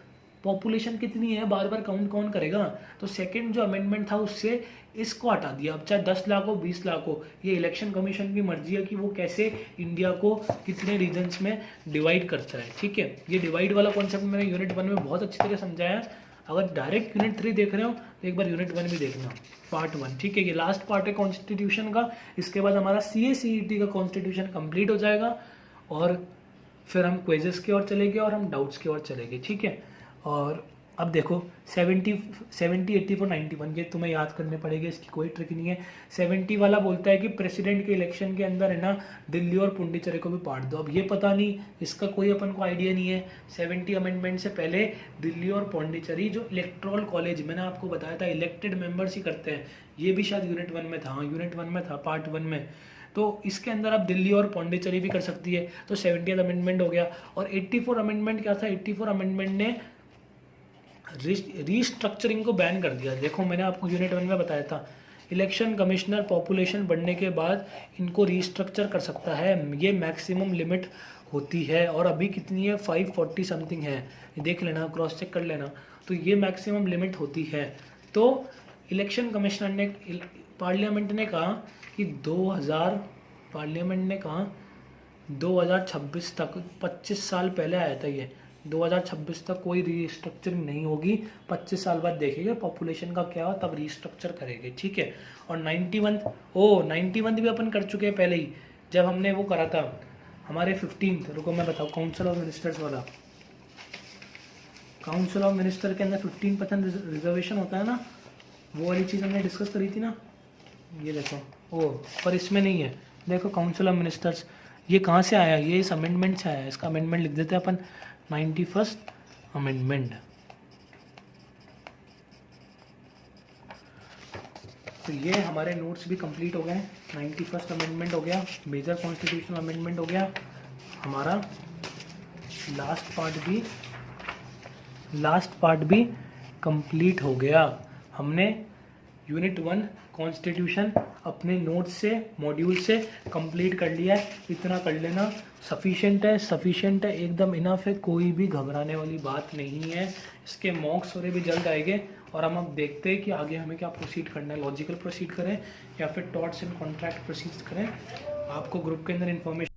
पॉपुलेशन कितनी है, बार बार काउंट कौन करेगा? तो सेकेंड जो अमेंडमेंट था उससे इसको हटा दिया। अब चाहे 10 लाख हो, 20 लाख हो, ये इलेक्शन कमीशन की मर्जी है कि वो कैसे इंडिया को कितने रीजन्स में डिवाइड करता है, ठीक है। ये डिवाइड वाला कॉन्सेप्ट मैंने यूनिट 1 में बहुत अच्छी तरह समझाया। अगर डायरेक्ट यूनिट 3 देख रहे हो तो एक बार यूनिट 1 भी देखना, पार्ट 1, ठीक है। ये लास्ट पार्ट है कॉन्स्टिट्यूशन का, इसके बाद हमारा CA-CET का कॉन्स्टिट्यूशन कंप्लीट हो जाएगा, और फिर हम क्वेजेस की ओर चलेंगे और हम डाउट्स की ओर चलेंगे, ठीक है। और अब देखो 70, 84, 91 ये तुम्हें याद करने पड़ेंगे, इसकी कोई ट्रिक नहीं है। 70 वाला बोलता है कि प्रेसिडेंट के इलेक्शन के अंदर है ना दिल्ली और पुडुचेरी को भी पार्ट दो। अब ये पता नहीं, इसका कोई अपन को आइडिया नहीं है। 70 अमेंडमेंट से पहले दिल्ली और पुडुचेरी जो इलेक्टोरल कॉलेज मैंने आपको बताया था इलेक्टेड मेंबर्स ही करते हैं, ये भी शायद यूनिट 1 में था, हाँ यूनिट 1 में था, पार्ट 1 में। तो इसके अंदर आप दिल्ली और पुडुचेरी भी कर सकती है, तो 70th अमेंडमेंट हो गया। और 84 अमेंडमेंट क्या था? 84 अमेंडमेंट ने रीस्ट्रक्चरिंग को बैन कर दिया। देखो मैंने आपको यूनिट 1 में बताया था, इलेक्शन कमिश्नर पॉपुलेशन बढ़ने के बाद इनको रीस्ट्रक्चर कर सकता है, ये मैक्सिमम लिमिट होती है। और अभी कितनी है? 540 समथिंग है, देख लेना, क्रॉस चेक कर लेना। तो ये मैक्सिमम लिमिट होती है। तो इलेक्शन कमिश्नर ने, पार्लियामेंट ने कहा कि 2026 तक, 25 साल पहले आया था ये, 2026 तक कोई रीस्ट्रक्चरिंग नहीं होगी। 25 साल बाद देखेंगे पॉपुलेशन का क्या हो, तब रीस्ट्रक्चर करेंगे, ठीक है। और 91 भी अपन कर चुके हैं पहले ही, जब हमने वो करा था हमारे 15th, रुको मैं बताऊँ, काउंसिल ऑफ मिनिस्टर्स वाला। काउंसिल ऑफ मिनिस्टर के अंदर 15% रिजर्वेशन होता है ना, वो वाली चीज़ हमने डिस्कस करी थी ना। ये देखो, ओ पर इसमें नहीं है, देखो काउंसिल ऑफ मिनिस्टर्स, ये कहाँ से आया, ये इस अमेंडमेंट से आया। इसका अमेंडमेंट लिख देते हैं अपन, 91st अमेंडमेंट। तो ये हमारे नोट्स भी कंप्लीट हो गए। 91st अमेंडमेंट हो गया, मेजर कॉन्स्टिट्यूशनल अमेंडमेंट हो गया हमारा, लास्ट पार्ट भी कंप्लीट हो गया। हमने यूनिट 1 कॉन्स्टिट्यूशन अपने नोट्स से, मॉड्यूल से कंप्लीट कर लिया है। इतना कर लेना सफिशिएंट है, एकदम इनफ है, कोई भी घबराने वाली बात नहीं है। इसके मॉक्स थोड़े भी जल्द आएंगे और हम अब देखते हैं कि आगे हमें क्या प्रोसीड करना है, लॉजिकल प्रोसीड करें या फिर टॉट्स एंड कॉन्ट्रैक्ट प्रोसीड करें। आपको ग्रुप के अंदर इन्फॉर्मेशन